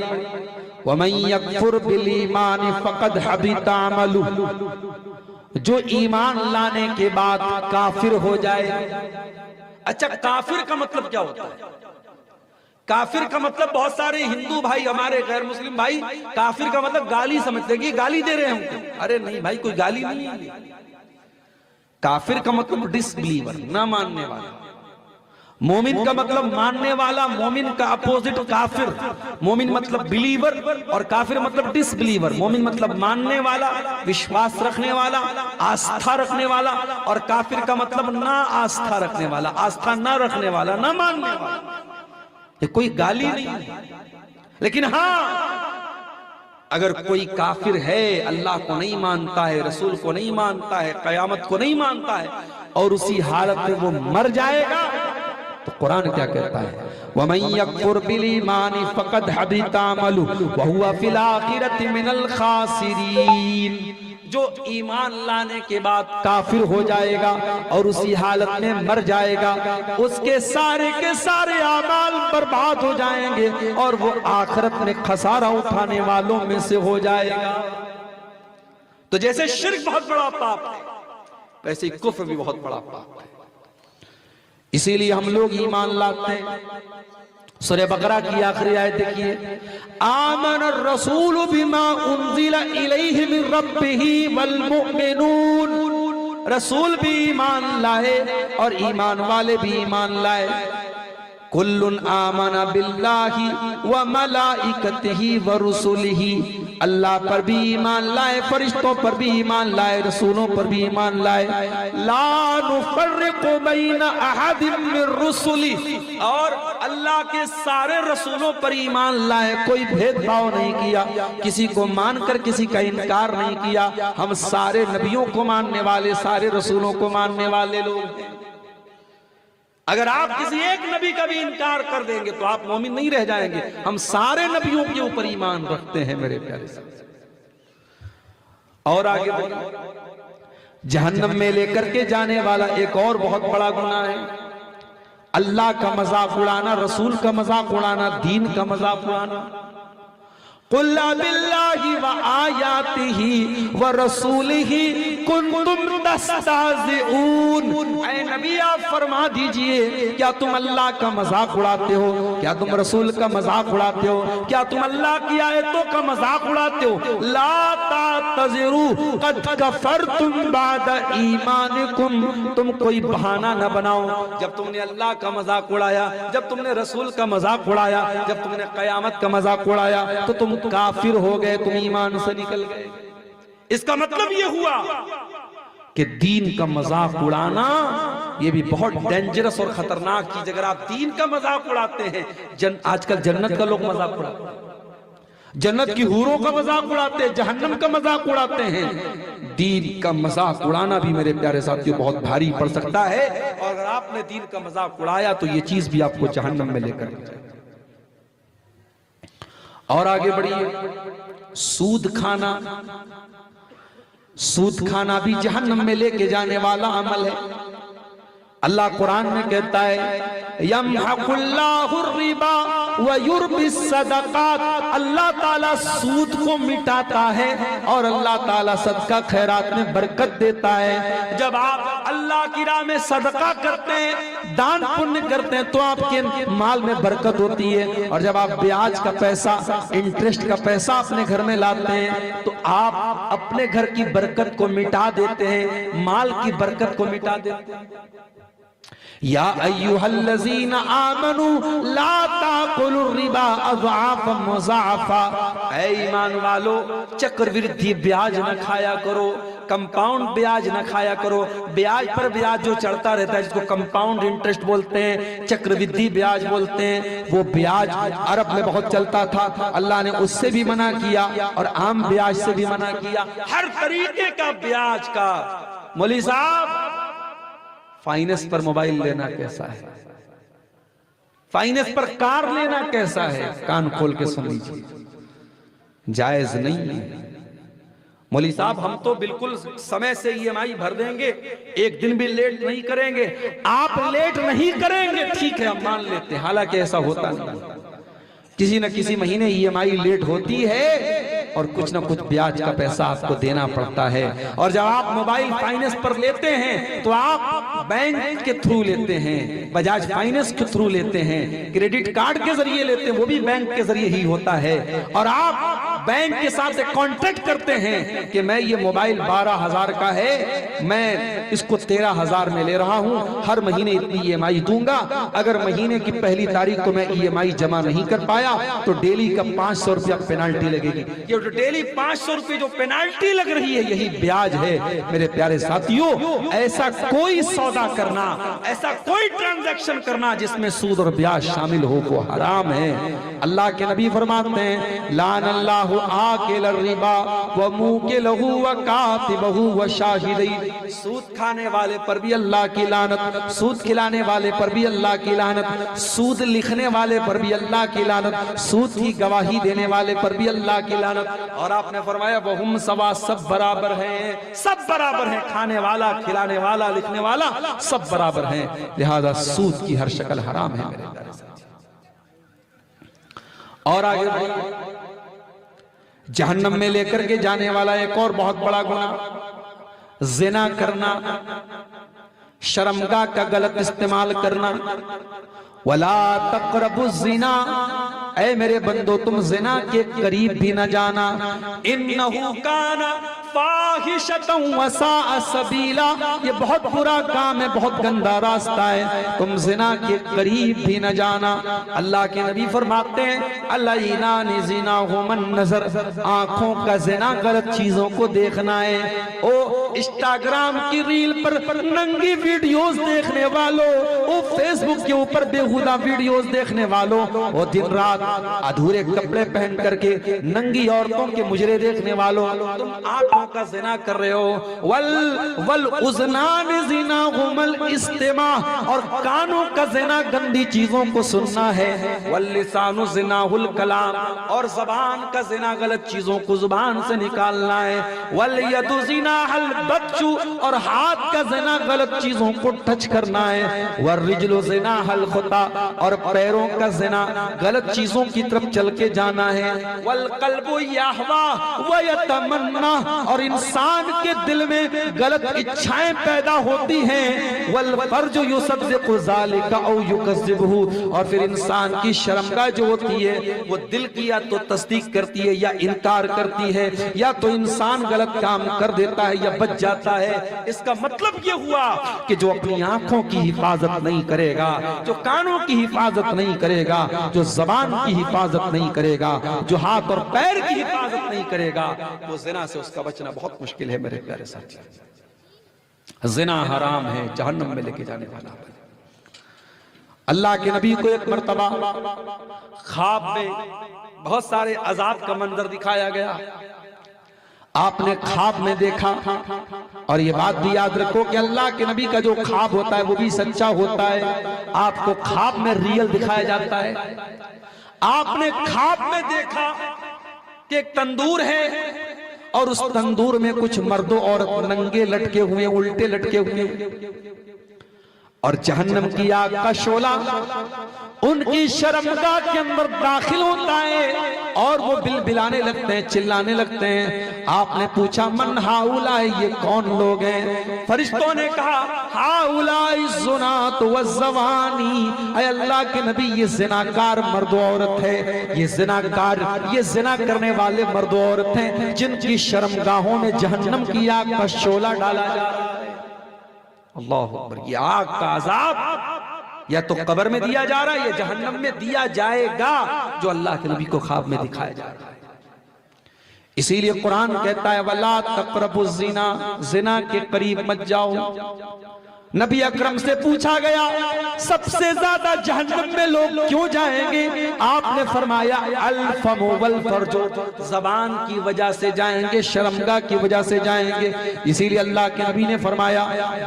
वमन यकफुर बिल ईमान फक़द हबिता अमलुहु, जो ईमान लाने के बाद काफिर हो जाए। अच्छा, काफिर का मतलब क्या होता है? काफिर का मतलब बहुत सारे हिंदू भाई, हमारे गैर मुस्लिम भाई काफिर का मतलब गाली समझते हैं कि गाली दे रहे हैं। अरे नहीं भाई, कोई गाली नहीं है। काफिर का मतलब डिसबिलीवर, ना मानने वाला। मोमिन का मतलब मानने वाला, मोमिन का अपोजिट काफिर। मोमिन मतलब बिलीवर और काफिर मतलब डिसबिलीवर। मोमिन मतलब मानने वाला, विश्वास रखने वाला, आस्था रखने वाला, और काफिर का मतलब ना आस्था रखने वाला, आस्था ना रखने वाला, ना मानने वाला। ये कोई गाली नहीं है। लेकिन हाँ, अगर कोई काफिर है, अल्लाह को नहीं मानता है, रसूल को नहीं मानता है, कयामत को नहीं मानता है, और उसी हालत में वो मर जाएगा, तो कुरान क्या कहता है? वमन यकफुर बिल ईमानि फक़द हबिता अमलुहु व हुवा फिल आखिरति मिनल खासिरीन। जो ईमान लाने के बाद काफिर हो जाएगा और उसी हालत में मर जाएगा, उसके सारे के सारे आमाल बर्बाद हो जाएंगे और वो आखिरत में खसारा उठाने वालों में से हो जाएगा। तो जैसे शिर्क बहुत बड़ा पाप है, वैसे कुफ्र भी बहुत बड़ा पाप है। इसीलिए हम लोग ईमान लाते हैं। सूरह बकरा की आखिरी आयत देखिए, आमन रसूल बिमा उन्जिला इलैहि मिन रब्बिही वल मुमिनून। रसूल भी ईमान लाए और ईमान वाले भी ईमान लाए। कुल्लुन आमना बिल्लाहि व मलाइकतिही व रुसुलिही। अल्लाह पर भी ईमान लाए, फरिश्तों पर भी ईमान लाए, रसूलों पर भी ईमान लाए। ला नुफर्रिकु बैन अहदिम मिन रुसुली। और अल्लाह के सारे रसूलों पर ईमान लाए, कोई भेदभाव नहीं किया, किसी को मानकर किसी का इनकार नहीं किया। हम सारे नबियों को मानने वाले, सारे रसूलों को मानने वाले लोग हैं। अगर आप किसी एक नबी का भी इनकार कर देंगे तो आप मोमिन नहीं रह जाएंगे। हम सारे नबियों के ऊपर ईमान रखते हैं मेरे प्यारे साथी। और आगे बढ़िए, जहन्नम में लेकर के जाने वाला एक और बहुत बड़ा गुनाह है, अल्लाह का मजाक उड़ाना, रसूल का मजाक उड़ाना, दीन का मजाक उड़ाना। कुल बिल्लाहि व आयातिही व रसूलिही कुंतुम तस्ताज़िऊन। ऐ नबी आप फरमा दीजिए, क्या तुम अल्लाह का मजाक उड़ाते हो? क्या तुम रसूल का मजाक उड़ाते हो? क्या तुम अल्लाह की आयतों का मजाक उड़ाते हो? ला तातज़िरू क़द कफ़रतुम बाद ईमानिकुम। तुम कोई बहाना न बनाओ। जब तुमने अल्लाह का मजाक उड़ाया, जब तुमने रसूल का मजाक उड़ाया, जब तुमने कयामत का मजाक उड़ाया, तो तुम काफिर हो गए, तुम ईमान से निकल गए। इसका मतलब यह हुआ कि दीन का मजाक उड़ाना यह भी बहुत डेंजरस और खतरनाक चीज। अगर आप दीन का मजाक उड़ाते हैं, आजकल जन्नत का लोग मजाक उड़ाते हैं, जन्नत की हूरों का मजाक उड़ाते हैं, जहन्नम का मजाक उड़ाते हैं। दीन का मजाक उड़ाना भी मेरे प्यारे साथियों बहुत भारी पड़ सकता है। और अगर आपने दीन का मजाक उड़ाया तो ये चीज भी आपको जहन्नम में लेकर जाए। और आगे बढ़िए, सूद खाना। सूद खाना भी जहन्नम में लेके जाने वाला अमल है। अल्लाह कुरान में कहता है, यमहकुल्लाहु रिबा व युर्बिस सदकात। अल्लाह ताला सूद को मिटाता है और अल्लाह ताला सदका खैरात में बरकत देता है। जब आप अल्लाह की राह में सदका करते हैं, दान पुण्य करते हैं, तो आपके माल में बरकत होती है। और जब आप ब्याज का पैसा, इंटरेस्ट का पैसा अपने घर में लाते हैं, तो आप अपने घर की बरकत को मिटा देते हैं, माल की बरकत को मिटा देते हैं। या अय्युहल्लज़ीना आमनू ला ताकुलुर रिबा अज़आफ़न मुज़ाफ़ा। ऐ ईमान वालो, चक्रवृद्धि ब्याज न खाया करो, कंपाउंड ब्याज न खाया करो। ब्याज पर ब्याज जो चढ़ता रहता है, जिसको कंपाउंड इंटरेस्ट बोलते हैं, चक्रवृद्धि ब्याज बोलते हैं, वो ब्याज अरब में बहुत चलता था। अल्लाह ने उससे भी मना किया और आम ब्याज से भी मना किया। हर तरीके का ब्याज का। मौलवी साहब, फाइनेंस पर मोबाइल लेना कैसा है? फाइनेंस पर कार लेना कैसा है? कान खोल के सुन लीजिए, जायज नहीं है। मौलवी साहब, हम तो बिल्कुल समय से ईएमआई भर देंगे, एक दिन भी लेट नहीं करेंगे। आप लेट नहीं करेंगे, ठीक है, हम मान लेते हैं, हालांकि ऐसा होता नहीं। किसी न किसी महीने ईएमआई लेट होती है, और कुछ ना कुछ ब्याज का पैसा आपको देना पड़ता है। और जब आप मोबाइल फाइनेंस पर लेते हैं तो आप बैंक के थ्रू लेते हैं, बजाज फाइनेंस के थ्रू लेते हैं, क्रेडिट कार्ड के जरिए लेते हैं, वो भी बैंक के जरिए ही होता है। और आप बैंक के साथ कॉन्ट्रैक्ट करते हैं कि मैं ये मोबाइल 12,000 का है, मैं इसको 13,000 में ले रहा हूं, हर महीने इतनी EMI दूंगा, अगर महीने की पहली तारीख को मैं EMI जमा नहीं कर पाया तो डेली का 500 रुपया पेनाल्टी लगेगी। ये डेली 500 रुपये जो पेनाल्टी लग रही है यही ब्याज है। मेरे प्यारे साथियों, ऐसा कोई सौदा करना, ऐसा कोई ट्रांजैक्शन करना जिसमें सूद और ब्याज शामिल हो वो हराम है। अल्लाह के नबी फरमाते हैं लान अल्लाहु आकिल रिबा व मुकिलहु व कातिबहु व शाहिदै। सूद खाने वाले पर भी अल्लाह की लानत, सूद खिलाने वाले पर भी अल्लाह की लानत, सूद लिखने वाले पर भी अल्लाह की लानत, सूद की गवाही देने वाले पर भी अल्लाह की लानत। और आपने फरमाया वहुम सवा, सब बराबर हैं, सब बराबर हैं, खाने वाला, खिलाने वाला, लिखने वाला सब बराबर हैं। लिहाजा सूद की हर शक्ल हराम है मेरे प्यारे साथी। और आगे जहन्नम में लेकर के जाने वाला एक और बहुत बड़ा गुनाह जिना करना, शर्मगाह का गलत इस्तेमाल करना। वला तक़रबु ज़िना, ऐ मेरे बंदो तुम जिना के करीब भी न जाना। इन्नहु काना फाहिशतन व साअ सबीला, ये बहुत बुरा काम है, बहुत गंदा रास्ता है, तुम जिना के करीब भी न जाना। अल्लाह के नबी फरमाते हैं अल्लाह जिना हुमन नजर, आंखों का जिना गलत चीजों को देखना है। ओ इंस्टाग्राम की रील पर नंगी वीडियोस देखने वालों, ओ फेसबुक के ऊपर बेहुदा वीडियोस देखने वालों, वो दिन रात अधूरे कपड़े पहन करके नंगी औरतों के मुजरे देखने वालों, तुम आंखों का जिना कर रहे हो। वल उज़नान जिना हुमल इस्तिमा, और कानों का जिना गंदी चीजों को सुनना है। वल लिसानु जिनाहुल कलाम, और जुबान का जिना गलत चीजों को जुबान से निकालना है। वल यदु जिनाहल बच्चू, और हाथ का जिना गलत चीजों को टच करना है। वर रिजलु जिनाहल खुता, और पैरों का जिना गलत चीजों की तरफ चल के जाना है। वल कल्बु यहवा व यतमन्ना, और इंसान के दिल में गलत इच्छाएं पैदा होती हैं। वल फर्जु युसद्दिकु ज़ालिका औ युकज़्ज़िबहु, और फिर इंसान की शर्मगाह जो होती है वो दिल की या तो तस्दीक करती है या इनकार करती है, या तो इंसान गलत काम कर देता है या बच जाता है। इसका मतलब ये हुआ कि जो अपनी आंखों की हिफाजत नहीं करेगा, जो कानों की हिफाजत नहीं करेगा, जो ज़बान की हिफाजत नहीं करेगा, जो हाथ और पैर की हिफाजत नहीं करेगा, वो ज़िना से उसका बचना बहुत मुश्किल है मेरे प्यारे साथी। ज़िना हराम है, जहन्नम में लेके जाने वाला है। अल्लाह के नबी को एक मर्तबा ख्वाब में बहुत सारे अजाब का मंजर दिखाया गया। आपने ख्वाब में देखा, और ये बात भी याद रखो कि अल्लाह के नबी का जो ख्वाब होता है वो भी सच्चा होता है। आपको ख्वाब में रियल दिखाया जाता है। आपने ख्वाब में देखा कि एक तंदूर है और उस तंदूर में कुछ मर्दों और नंगे लटके हुए, उल्टे लटके हुए, और जहन्नम की आग का शोला उनकी शर्मगाह के अंदर दाखिल होता है और वो बिलबिलाने लगते हैं, चिल्लाने लगते हैं। आपने पूछा मन हाउलाए, ये कौन लोग हैं? फरिश्तों ने कहा हाउलाए ज़ुनात व ज़वानी, ऐ अल्लाह के नबी ये ज़िनाकार मर्द औरत है, ये ज़िनाकार, ये ज़िना करने वाले मर्द औरत हैं जिनकी शर्मगाहों में जहन्नम की आग का शोला डाला जा रहा है। अल्लाह अकबर। ये आग का अजाब या तो कब्र में दिया जा रहा है या जहन्नम में दिया जाएगा, जो अल्लाह के नबी को ख्वाब में दिखाया जा रहा है। इसीलिए कुरान कहता है वला तक़रबु ज़िना, ज़िना के करीब मत जाओ। नबी अकरम से पूछा गया सबसे ज्यादा जहन्नम में लोग क्यों जाएंगे? आपने फरमाया अल फम वल फर्ज, ज़बान की वजह से जाएंगे, शर्मगाह की वजह से जाएंगे। इसीलिए अल्लाह के नबी ने फरमाया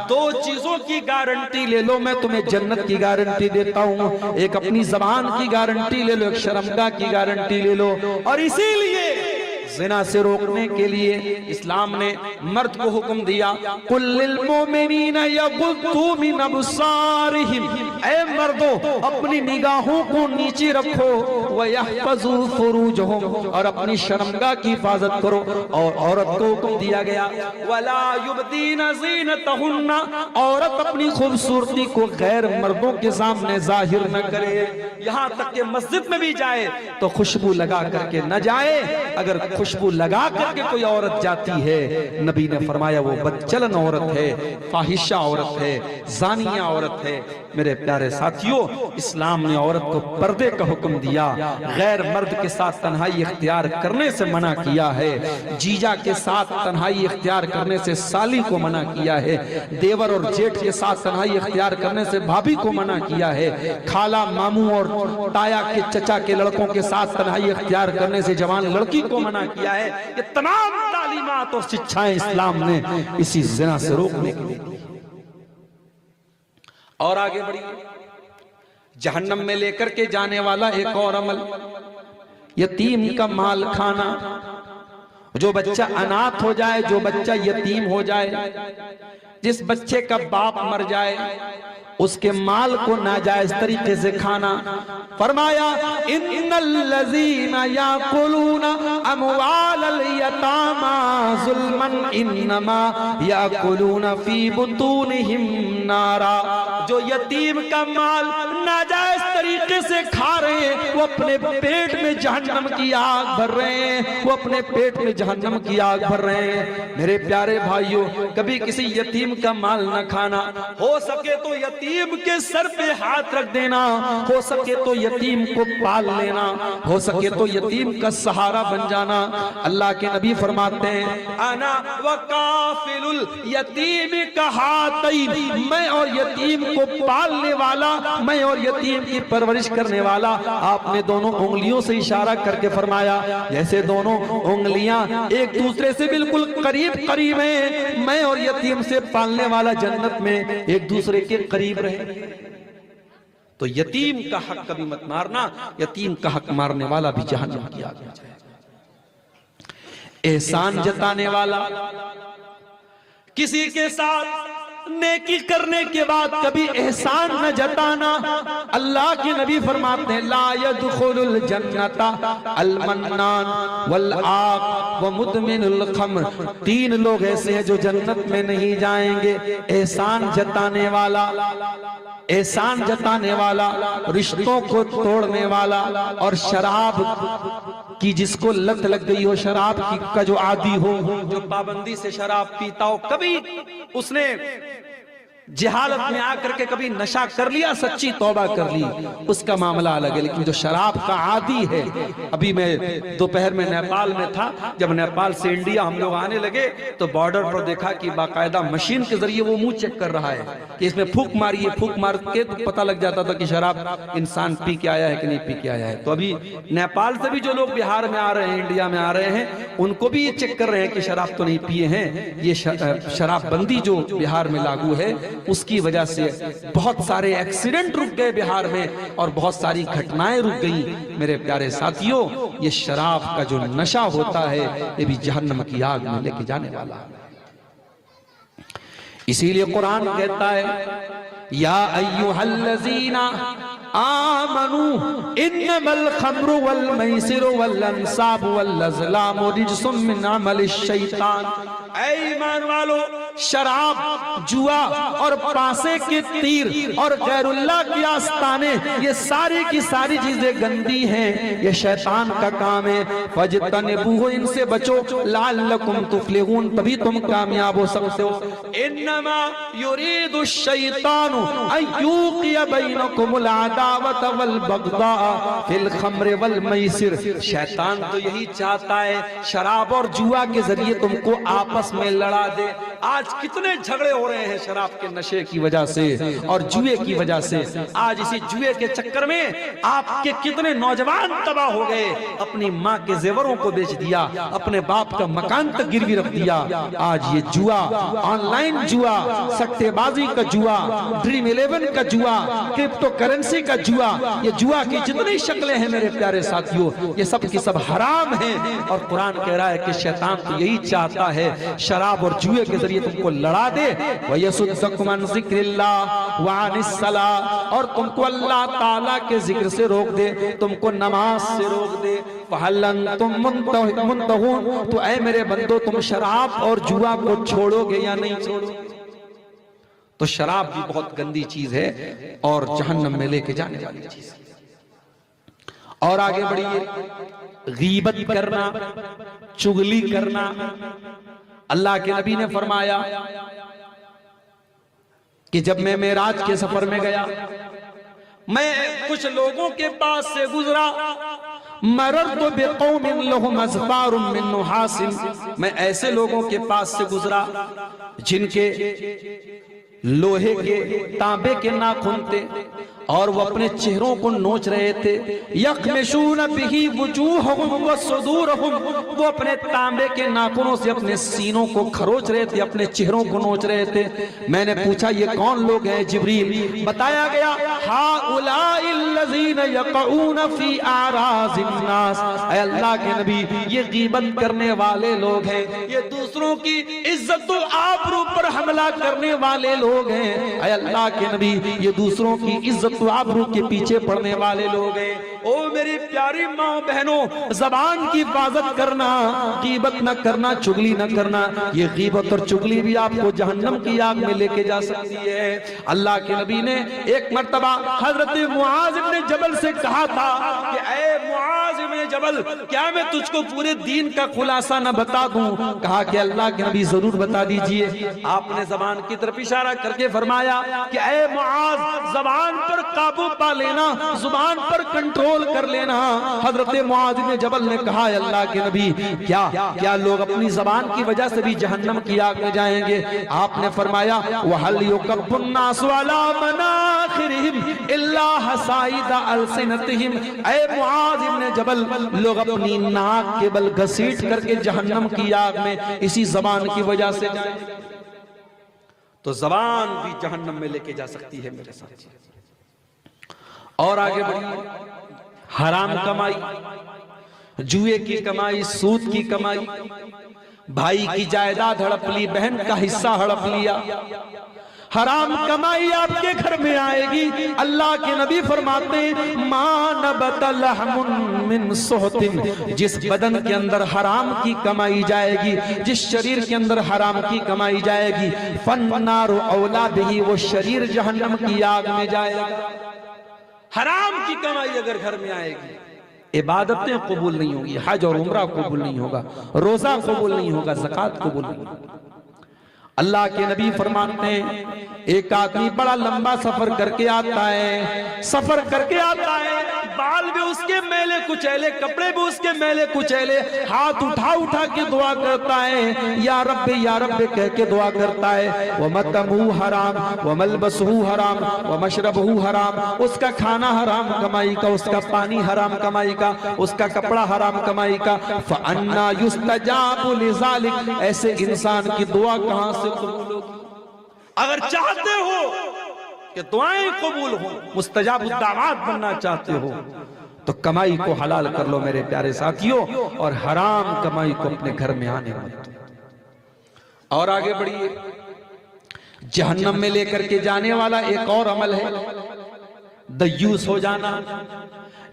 दो चीजों की गारंटी ले लो, मैं तुम्हें जन्नत की गारंटी देता हूँ। एक अपनी ज़बान की गारंटी ले लो, एक शर्मगाह की गारंटी ले लो। और इसीलिए ज़िना से रोकने के लिए इस्लाम ने मर्द को हुक्म दिया, कुल्लिल मोमिनीना यगुद्दू मिन अब्सारिहिम, ऐ मर्दो अपनी निगाहों को नीचे रखो, व यहफज़ू फुरूजहुम, और अपनी शर्मगाह की हिफाजत करो। और औरत को हुक्म दिया गया, वला युबदीना ज़ीनतहुन्ना, औरत अपनी खूबसूरती को गैर मर्दों के सामने जाहिर न करे। यहाँ तक कि मस्जिद में भी जाए तो खुशबू लगा करके न जाए। अगर खुशबू लगा करके कोई औरत जाती है, नबी ने फरमाया वो बदचलन औरत है, फाहिशा औरत है, जानिया औरत है। मेरे प्यारे साथियों, इस्लाम ने औरत को पर्दे का हुक्म दिया, गैर मर्द के साथ तन्हाई इख्तियार करने से मना किया है, जीजा के साथ तन्हाई इख्तियार करने से साली को मना किया है, देवर और जेठ के साथ तन्हाई इख्तियार करने से भाभी को मना किया है, खाला मामू और ताया के चचा के लड़कों के साथ तन्हाई इख्तियार करने से जवान लड़की को मना किया है। ये तमाम तालीमात और शिक्षाएं इस्लाम ने इसी ज़िना से रोकने के लिए दी। और आगे बढ़िए, जहन्नम में लेकर के जाने वाला एक और अमल, यतीम का माल खाना। जो बच्चा अनाथ हो जाए, जो बच्चा यतीम हो जाए, जिस बच्चे का बाप मर जाए, उसके माल को नाजायज तरीके से खाना। फरमाया, इन्नल्लज़ीना याकुलूना अमवालल यतामा ज़ुल्मन इन्नमा याकुलूना फी बुतूनिहिम नारा। जो यतीम का माल नाजायज तरीके से खा रहे हैं, वो अपने पेट में जहन्नम की आग भर रहे हैं, वो अपने पेट में जहन्नम की आग भर रहे हैं। मेरे प्यारे भाइयों, कभी किसी यतीम का माल न खाना। हो सके तो यतीम के सर पे हाथ रख देना, हो सके तो यतीम को पाल लेना, हो सके तो यतीम का सहारा बन जाना। अल्लाह के नबी फरमाते हैं, अना व काफिलुल यतीम कहातैन, मैं और यतीम को पालने वाला, मैं और यतीम की परवरिश करने वाला। आपने दोनों उंगलियों से इशारा करके फरमाया, जैसे दोनों उंगलियां एक दूसरे से बिल्कुल करीब करीब हैं, मैं और यतीम से पालने वाला जन्नत में एक दूसरे के करीब रहे। तो यतीम का हक कभी मत मारना, यतीम का हक मारने वाला भी जहन्नम की आग में जाएगा। एहसान जताने वाला, किसी के साथ नेकी करने के बाद कभी एहसान न जताना। अल्लाह के नबी फरमाते हैं, ला यदखुलुल जन्नता अल मन्नान वल आक व मुदमिनुल खम्र। 3 लोग ऐसे हैं जो जन्नत में नहीं जाएंगे, एहसान जताने वाला, एहसान जताने वाला, रिश्तों को तोड़ने वाला, और शराब की जिसको लत लग गई हो, शराब की का जो आदी हो, जो पाबंदी से शराब पीता हो, कभी उसने जिहालत में आकर के कभी नशा कर लिया, सच्ची तौबा कर ली, उसका मामला अलग है। लेकिन जो शराब का आदी है, अभी मैं दोपहर में नेपाल में था, जब नेपाल से इंडिया हम लोग आने लगे तो बॉर्डर पर देखा कि बाकायदा मशीन के जरिए वो मुंह चेक कर रहा है कि इसमें फूंक मारिए, फूंक मार के तो पता लग जाता था कि शराब इंसान पी के आया है कि नहीं पी के आया है। तो अभी नेपाल से भी जो लोग बिहार में आ रहे हैं, इंडिया में आ रहे हैं, उनको भी ये चेक कर रहे हैं कि शराब तो नहीं पिए हैं। ये शराबबंदी जो बिहार में लागू है, उसकी वजह से बहुत सारे एक्सीडेंट रुक गए बिहार में, और बहुत सारी घटनाएं रुक गई। मेरे प्यारे साथियों, ये शराब का जो नशा होता है, ये भी जहन्नम की आग में लेके जाने वाला है। इसीलिए कुरान कहता है, या अय्युहल्लज़ीना आमनू इन्नमल खम्रु वल मैसिरु वल अंसाबु वल अज़लामु रिज्सुम मिन अमलिश शैतान। ऐ ईमान वालो, शराब, जुआ और पासे के तीर और गैरुल्लाह के आस्ताने, ये सारी की सारी चीजें गंदी हैं, ये शैतान का काम है। फजतनिबूहु, इनसे बचो, लअल्लकुम तुफ्लिहून, तभी तुम कामयाब हो सकते हो। इन्नमा युरीदु शैतानु अन युक़िया बैनकुमुल अदावत वल बग़दा फिल खम्र वल मैसिर। शैतान तो यही चाहता है, शराब और जुआ के जरिए तुमको आपस में लड़ा दे, आज कितने झगड़े हो रहे हैं शराब के नशे की वजह से और जुए की वजह से। आज इसी जुए के चक्कर में आपके कितने नौजवान तबाह हो गए, अपनी माँ के जेवरों को बेच दिया, अपने बाप का मकान तक गिरवी रख दिया। आज ये जुआ, ऑनलाइन जुआ, सट्टेबाजी का जुआ, ड्रीम 11 का जुआ, क्रिप्टो करेंसी का जुआ, ये जुआ की जितनी शक्लें हैं मेरे प्यारे साथियों, ये सब की सब हराम हैं। और कुरान कह रहा है कि शैतान तो यही चाहता है शराब और जुए के जरिए तुमको लड़ा दे, वयसुद्दकुम अन ज़िक्रिल्लाह व अनिस सलाह, और तुमको अल्लाह ताला के जिक्र से रोक दे, तुमको नमाज से रोक दे। फहल अंतुम मुंतहून, तो ऐ मेरे बंदो तुम शराब और जुआ को छोड़ोगे या नहीं छोड़ोगे? तो शराब भी बहुत गंदी चीज है और जहन्नम में लेके जाने वाली चीज है। और आगे बढ़िए, गीबत करना, चुगली करना। अल्लाह के नबी ने फरमाया कि जब मैं मेराज के सफर में गया, मैं कुछ लोगों के पास से गुजरा, मररतु बिक़ौमिन लहुम अज़फ़ारुम मिन नुहासिन, मैं ऐसे लोगों के पास से गुजरा जिनके लोहे के, तांबे के नाखून थे और वो अपने चेहरों को नोच रहे थे। यख़मिशून बिही वुजूहहुम व सुदूरहुम, वो अपने तांबे के नाखूनों से अपने सीनों को खरोच रहे थे, अपने चेहरों को नोच रहे थे। मैंने पूछा ये कौन लोग हैं जिब्रील? बताया गया हाउलाइल्लज़ीन यक़ऊन फी आराज़िन नास, ऐ अल्लाह के नबी ये गीबत करने वाले लोग हैं, ये दूसरों की इज्जत व आबरू पर हमला करने वाले लोग हैं। ऐ अल्लाह के नबी ये दूसरों की इज्जत व आबरू के पीछे पड़ने वाले लोग हैं। ओ मेरी प्यारी माँ बहनों, जबान की हिफाजत करना, गीबत न करना, चुगली न करना। ये गीबत और चुगली भी आपको जहन्नम की आग में लेके जा सकती है। अल्लाह के नबी ने एक मर्तबा हजरत मुआज इब्न जबल से कहा था कि ऐ मुआज इब्न जबल, क्या मैं तुझको पूरे दीन का खुलासा न बता दूं? कहा कि अल्लाह के नबी जरूर बता दीजिए। आपने जबान की तरफ इशारा करके फरमाया कि ऐ मुआज, जबान पर काबू पा लेना, जुबान पर कंट्रोल कर लेना। हजरत मुआज इब्न जबल ने कहा अल्लाह के नबी क्या लोग अपनी जबान की वजह से भी जहन्नम की आग में जाएंगे? आपने फरमाया वहल युकब्बुन नासु अला मनाखिरिहिम इल्ला हसाइदा अलसिनतिहिम, ऐ मुआज इब्न जबल, लोग अपनी नाक के बल घसीट करके जहन्नम की आग में इसी जबान की वजह से जाएंगे। तो जबान भी जहन्नम में लेके जा सकती है मेरे साथ। और आगे बढ़िए, हराम कमाई, जुए की कमाई, सूद की कमाई, भाई की जायदाद हड़प ली, बहन का हिस्सा हड़प लिया, हराम कमाई आपके घर में आएगी। अल्लाह के नबी फरमाते मिन सुहतिन, जिस बदन के अंदर हराम की कमाई जाएगी, जिस शरीर के अंदर हराम की कमाई जाएगी, फन्नारु औला बिही, वो शरीर जहन्नम की आग में जाएगा। हराम की कमाई अगर घर में आएगी, इबादतें कबूल नहीं होगी, हज और उम्रा कबूल नहीं होगा, रोजा कबूल नहीं होगा, ज़कात कबूल नहीं होगा। अल्लाह के नबी फरमाते हैं एक आदमी बड़ा लंबा सफर करके आता है, सफर करके आता है, बाल भी उसके मैले कुचैले, कपड़े भी उसके मैले कुचैले, हाथ उठा के दुआ करता है, या रब्बे कह के दुआ करता है। व मतमू हराम व मलबसहू हराम व मशरबहू हराम, उसका खाना हराम कमाई का, उसका पानी हराम कमाई का, उसका कपड़ा हराम कमाई का। फअन्ना युस्तजाबु लिज़ालिक, ऐसे इंसान की दुआ कहां से कबूल होगी? अगर चाहते हो कि दुआएं कबूल हो, मुस्तजाब दावत बनना चाहते हो, तो कमाई को हलाल कर लो मेरे प्यारे साथियों, और हराम कमाई को अपने घर में आने मत दो। और आगे बढ़िए, जहन्नम में लेकर के जाने वाला एक और अमल है दयूस हो जाना।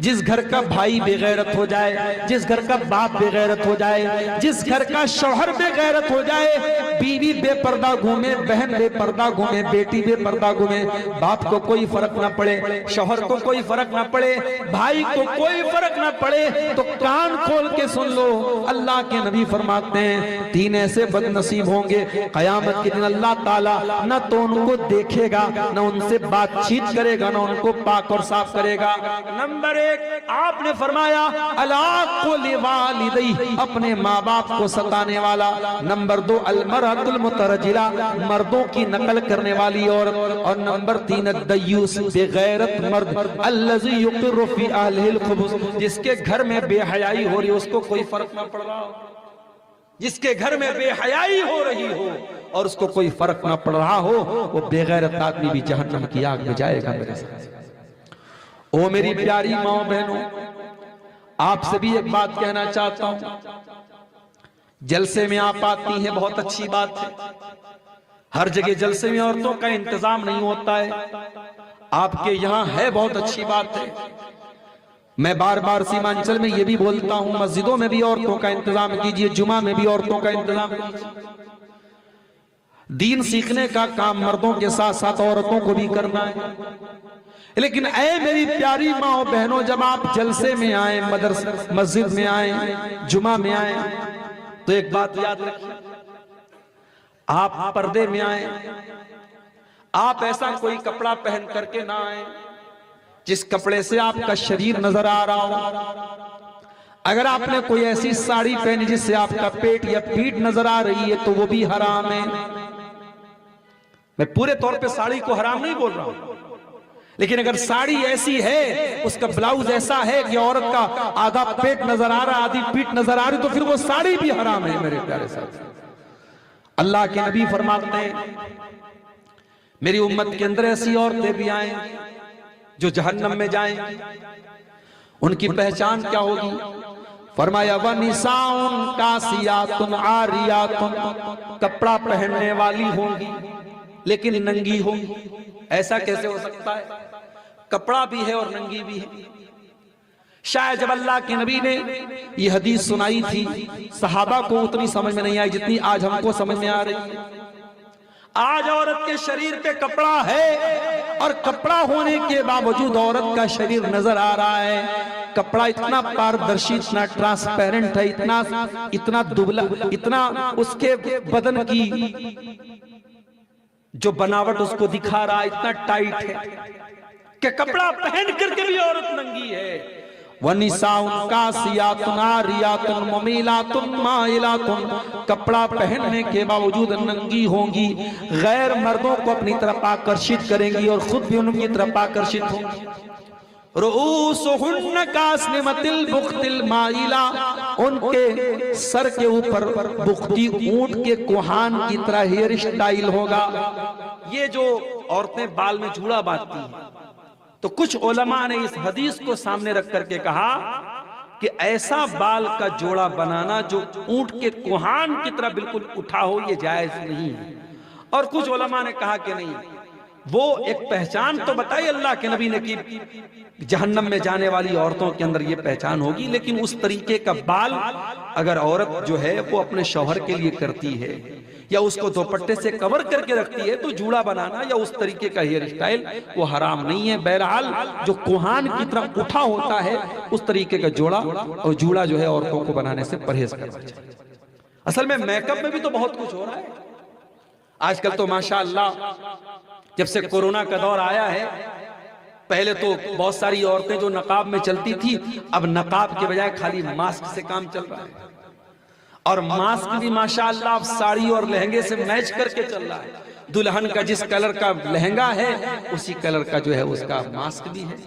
जिस घर का भाई बेगैरत हो जाए, जिस घर का बाप बेगैरत हो जाए, जिस घर का शौहर बेगैरत हो जाए, बीवी बेपर्दा घूमे, बहन बेपर्दा घूमे, बेटी बेपर्दा घूमे, बाप को कोई फर्क ना पड़े, शौहर को कोई फर्क ना पड़े, भाई को कोई फर्क ना पड़े, तो कान खोल के सुन लो। अल्लाह के नबी फरमाते हैं तीन ऐसे बदनसीब होंगे कयामत के दिन, अल्लाह ताला न तो उनको देखेगा, न उनसे बातचीत करेगा, न उनको पाक और साफ करेगा। नंबर 1 आपने फरमाया अलाक़ु लिवालिदैहि, अपने माँ बाप को सताने वाला। नंबर 2 अलमरअतुल मुतरजिला, मर्दों की नकल करने वाली औरत। और नंबर 3 अद्दय्यूस, बेगैरत मर्द, अल्लज़ी युक़िर्रु फ़ी अहलिहिल खुबूस, जिसके घर में बेहयाई हो रही है उसको कोई फर्क ना पड़ रहा हो, जिसके घर में बेहयाई हो रही हो और उसको कोई फर्क ना पड़ रहा हो, वो बेगैरत आदमी भी जहन्नम की आग में जाएगा मेरे साथ। ओ मेरी प्यारी माँ बहनों, आपसे भी एक बात कहना चाहता हूं। जलसे में आप आती हैं, बहुत अच्छी बात है। हर जगह जलसे में औरतों का इंतजाम नहीं होता है, आपके यहां है, बहुत अच्छी बात है। मैं बार बार सीमांचल में ये भी बोलता हूं, मस्जिदों में भी औरतों का इंतजाम कीजिए, जुमा में भी औरतों का इंतजाम कीजिए। दीन सीखने का काम मर्दों के साथ साथ औरतों को भी करना है। लेकिन ऐ मेरी प्यारी माँ और बहनों, जब आप जलसे में आए, मदरसा मस्जिद में आए, जुमा में आए, तो एक बात याद रखिए, आप पर्दे में आए, आप ऐसा कोई कपड़ा पहन करके ना आए जिस कपड़े से आपका शरीर नजर आ रहा हो। अगर आपने कोई ऐसी साड़ी पहनी जिससे आपका पेट या पीठ नजर आ रही है तो वो भी हराम है। मैं पूरे तौर पे साड़ी को हराम नहीं बोल रहा हूं, लेकिन अगर साड़ी ऐसी है, उसका ब्लाउज ऐसा है कि औरत का आधा पेट नजर आ रहा, आधी पीठ नजर आ रही, तो फिर वो साड़ी भी हराम है मेरे प्यारे साथ। अल्लाह के नबी फरमाते हैं मेरी उम्मत के अंदर ऐसी औरतें भी आएंगी जो जहन्नम में जाएंगी। उनकी पहचान क्या होगी? फरमाया वनिसाउन कासियातुन आरियातुन, कपड़ा पहनने वाली होंगी लेकिन नंगी होंगी। ऐसा कैसे हो सकता है? कपड़ा भी है और नंगी भी है। शायद जब अल्लाह के नबी ने ये हदीस सुनाई थी, सहाबा को उतनी समझ में नहीं आई जितनी आज हमको समझ में आ रही है। आज औरत के शरीर पे कपड़ा है और कपड़ा होने के बावजूद औरत का शरीर नजर आ रहा है। कपड़ा इतना पारदर्शी, इतना ट्रांसपेरेंट है, इतना दुबला, इतना उसके बदन की जो बनावट उसको दिखा रहा है, इतना टाइट है कि कपड़ा पहन करके भी औरत नंगी है। वनिसाउन कासियातुन आरियातुन मुमीलातुन माइलातुन, कपड़ा पहनने के बावजूद नंगी होंगी, गैर मर्दों को अपनी तरफ आकर्षित करेंगी और खुद भी उनकी तरफ आकर्षित होंगी। रुऊसुहुन्न कास्निमतिल बुख्तिल माइला, उनके सर के ऊपर बुख्ती ऊंट के कोहान की तरह हेयर स्टाइल होगा। ये जो औरतें बाल में जूड़ा बांधती हैं, तो कुछ उलमा ने इस हदीस को सामने रख करके कहा कि ऐसा बाल का जोड़ा बनाना जो ऊंट के कोहान की तरह बिल्कुल उठा हो, ये जायज नहीं है। और कुछ उलमा ने कहा कि नहीं, वो एक पहचान तो बताई अल्लाह के नबी ने कि जहन्नम में जाने वाली औरतों के अंदर ये पहचान होगी, लेकिन उस तरीके का बाल अगर औरत जो है वो अपने शौहर के लिए करती है या उसको दुपट्टे से कवर करके रखती है, तो जूड़ा बनाना या उस तरीके का हेयर स्टाइल वो हराम नहीं है। बहरहाल जो कोहान की तरफ उठा होता है उस तरीके का जोड़ा और जूड़ा जो है औरतों को बनाने से परहेज करना चाहिए। असल में मेकअप में भी तो बहुत कुछ हो रहा है आजकल। तो माशाअल्लाह जब से कोरोना का दौर आया है, पहले तो बहुत सारी औरतें जो नकाब में चलती थी, अब नकाब के बजाय खाली मास्क से काम चल रहा है। और मास्क भी माशाअल्लाह अब साड़ी और लहंगे से मैच करके चल रहा है। दुल्हन का जिस कलर का लहंगा है उसी कलर का जो है उसका मास्क भी है।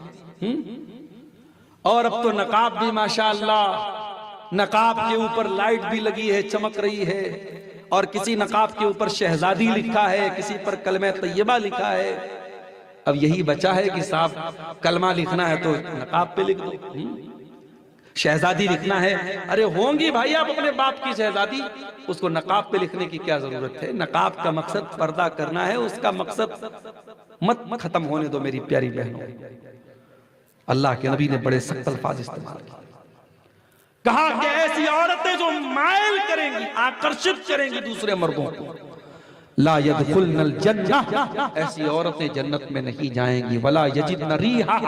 और अब तो नकाब भी माशाअल्लाह, नकाब के ऊपर लाइट भी लगी है, चमक रही है। और किसी नकाब के ऊपर शहजादी लिखा है, किसी पर कलमा तैयबा लिखा है। अब यही बचा है कि साहब कलमा लिखना है तो नकाब पे लिख दो, शहजादी लिखना है, अरे होंगी भाई आप अपने बाप की शहजादी, उसको नकाब पे लिखने की क्या जरूरत है? नकाब का मकसद पर्दा करना है, उसका मकसद मत खत्म होने दो मेरी प्यारी बहनों। अल्लाह के नबी ने बड़े सख्त अल्फाज इस्तेमाल किए, कहा कि ऐसी औरतें जो मायल करेंगी, आकर्षित करेंगी दूसरे मर्दों को, ला यदखुलनल जन्नह, ऐसी औरतें जन्नत में नहीं जाएंगी। वला यजिदन रीहा,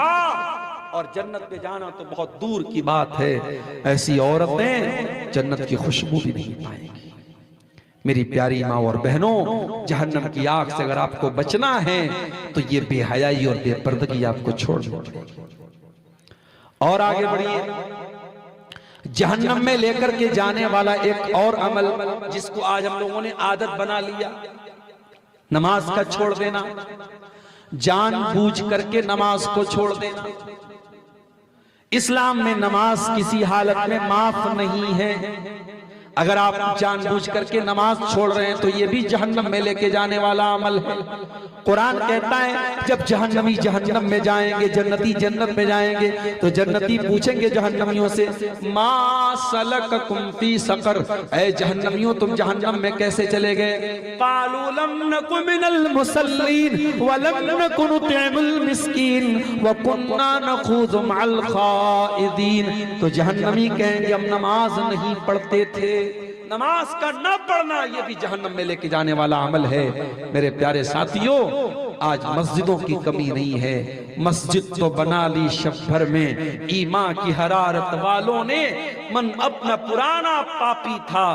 और जन्नत में जाना तो बहुत दूर की बात है, ऐसी औरतें जन्नत की खुशबू भी नहीं पाएंगी। मेरी प्यारी माँ और बहनों, जहन्नम की आग से अगर आपको बचना है तो ये बेहयाई और बेपर्दगी आपको छोड़नी पड़ेगी। और आगे बढ़िए, जहन्नम में लेकर के जाने वाला एक और अमल जिसको आज हम लोगों ने आदत बना लिया, नमाज का छोड़ देना, जानबूझ करके नमाज को छोड़ देना। इस्लाम में नमाज किसी हालत में माफ नहीं है। अगर आप जानबूझ करके नमाज छोड़ रहे हैं तो ये भी जहन्नम में लेके जाने वाला अमल है। कुरान कहता है जब जहन्नमी जहन्नम में जाएंगे, जन्नती जन्नत में जाएंगे तो जन्नती पूछेंगे जहन्नमियों से, मा सलककुम फी सकर, ऐ जहन्नमियों तुम जहन्नम में कैसे चले गए? कालू लम नकु मिनल मुसल्लीन व लम नकु नुतिमुल मिस्कीन व कुन्ना नखूज़ु मअल खाइदीन। तो जहन्नमी कहेंगे हम नमाज नहीं पढ़ते थे। नमाज का न पढ़ना ये भी जहन्नम में लेके जाने वाला अमल है। मेरे प्यारे साथियों, आज मस्जिदों की कमी नहीं है, मस्जिद तो बना ली शब भर में। ईमान की हरारत वालों ने, मन अपना पुराना पापी था,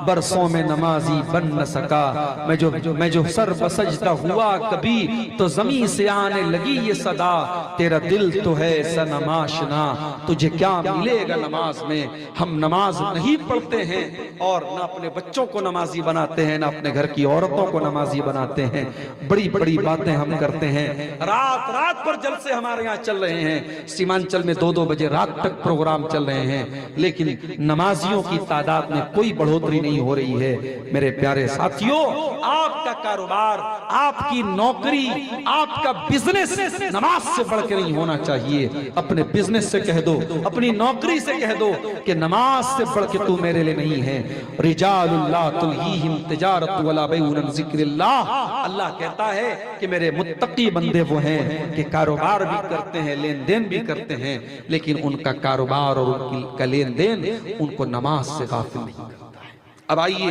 बरसों में नमाजी बन न सका। मैं जो सर बसजदा हुआ कभी तो जमीन से आने लगी ये सदा, तेरा दिल तो है सनमाशना, तुझे क्या मिलेगा नमाज में। हम नमाज नहीं पढ़ते हैं और न अपने बच्चों को नमाजी बनाते हैं, न अपने घर की औरतों को नमाजी बनाते हैं। बड़ी बड़ी बातें हम करते हैं। रात रात पर जलसे हमारे यहाँ चल रहे हैं, सीमांचल में 2-2 बजे रात तक प्रोग्राम चल रहे हैं, लेकिन नमाजियों की तादाद में कोई बढ़ोतरी नहीं हो रही है। मेरे प्यारे साथियों, आपका कारोबार, आपकी नौकरी, आपका बिजनेस नमाज से बढ़ के नहीं होना चाहिए। अपने बिजनेस से कह दो, अपनी नौकरी से कह दो कि नमाज से बढ़ के तू मेरे लिए नहीं है। रिजालुल्लाह तुल्हीहिम तिजारत वला बैउन अन ज़िक्रिल्लाह। अल्लाह कहता है कि मेरे मुत्तकी बंदे वो हैं कि कारोबार भी करते हैं, लेन देन भी करते हैं, लेकिन उनका कारोबार और उनका लेन देन उनको नमाज से गाफिल नहीं करता है। अब आइए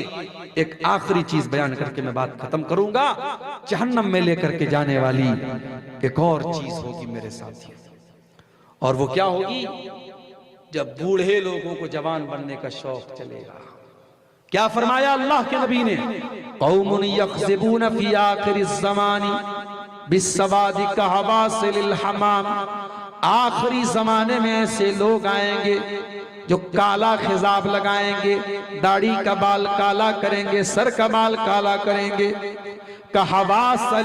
एक आखिरी चीज बयान करके मैं बात खत्म करूंगा। जहन्नम में लेकर के जाने वाली एक और चीज होगी मेरे साथियों, और वो क्या होगी? जब बूढ़े लोगों को जवान बनने का शौक चलेगा। क्या फरमाया अल्लाह के नबी ने? कौमुन यख्ज़िबून फी आखिरिज़ ज़मानी बिस्सवादि कहवासिलिल हमाम। आखिरी जमाने में ऐसे लोग आएंगे जो काला खिजाब लगाएंगे, दाढ़ी का बाल काला करेंगे, सर का बाल काला करेंगे, कहवासल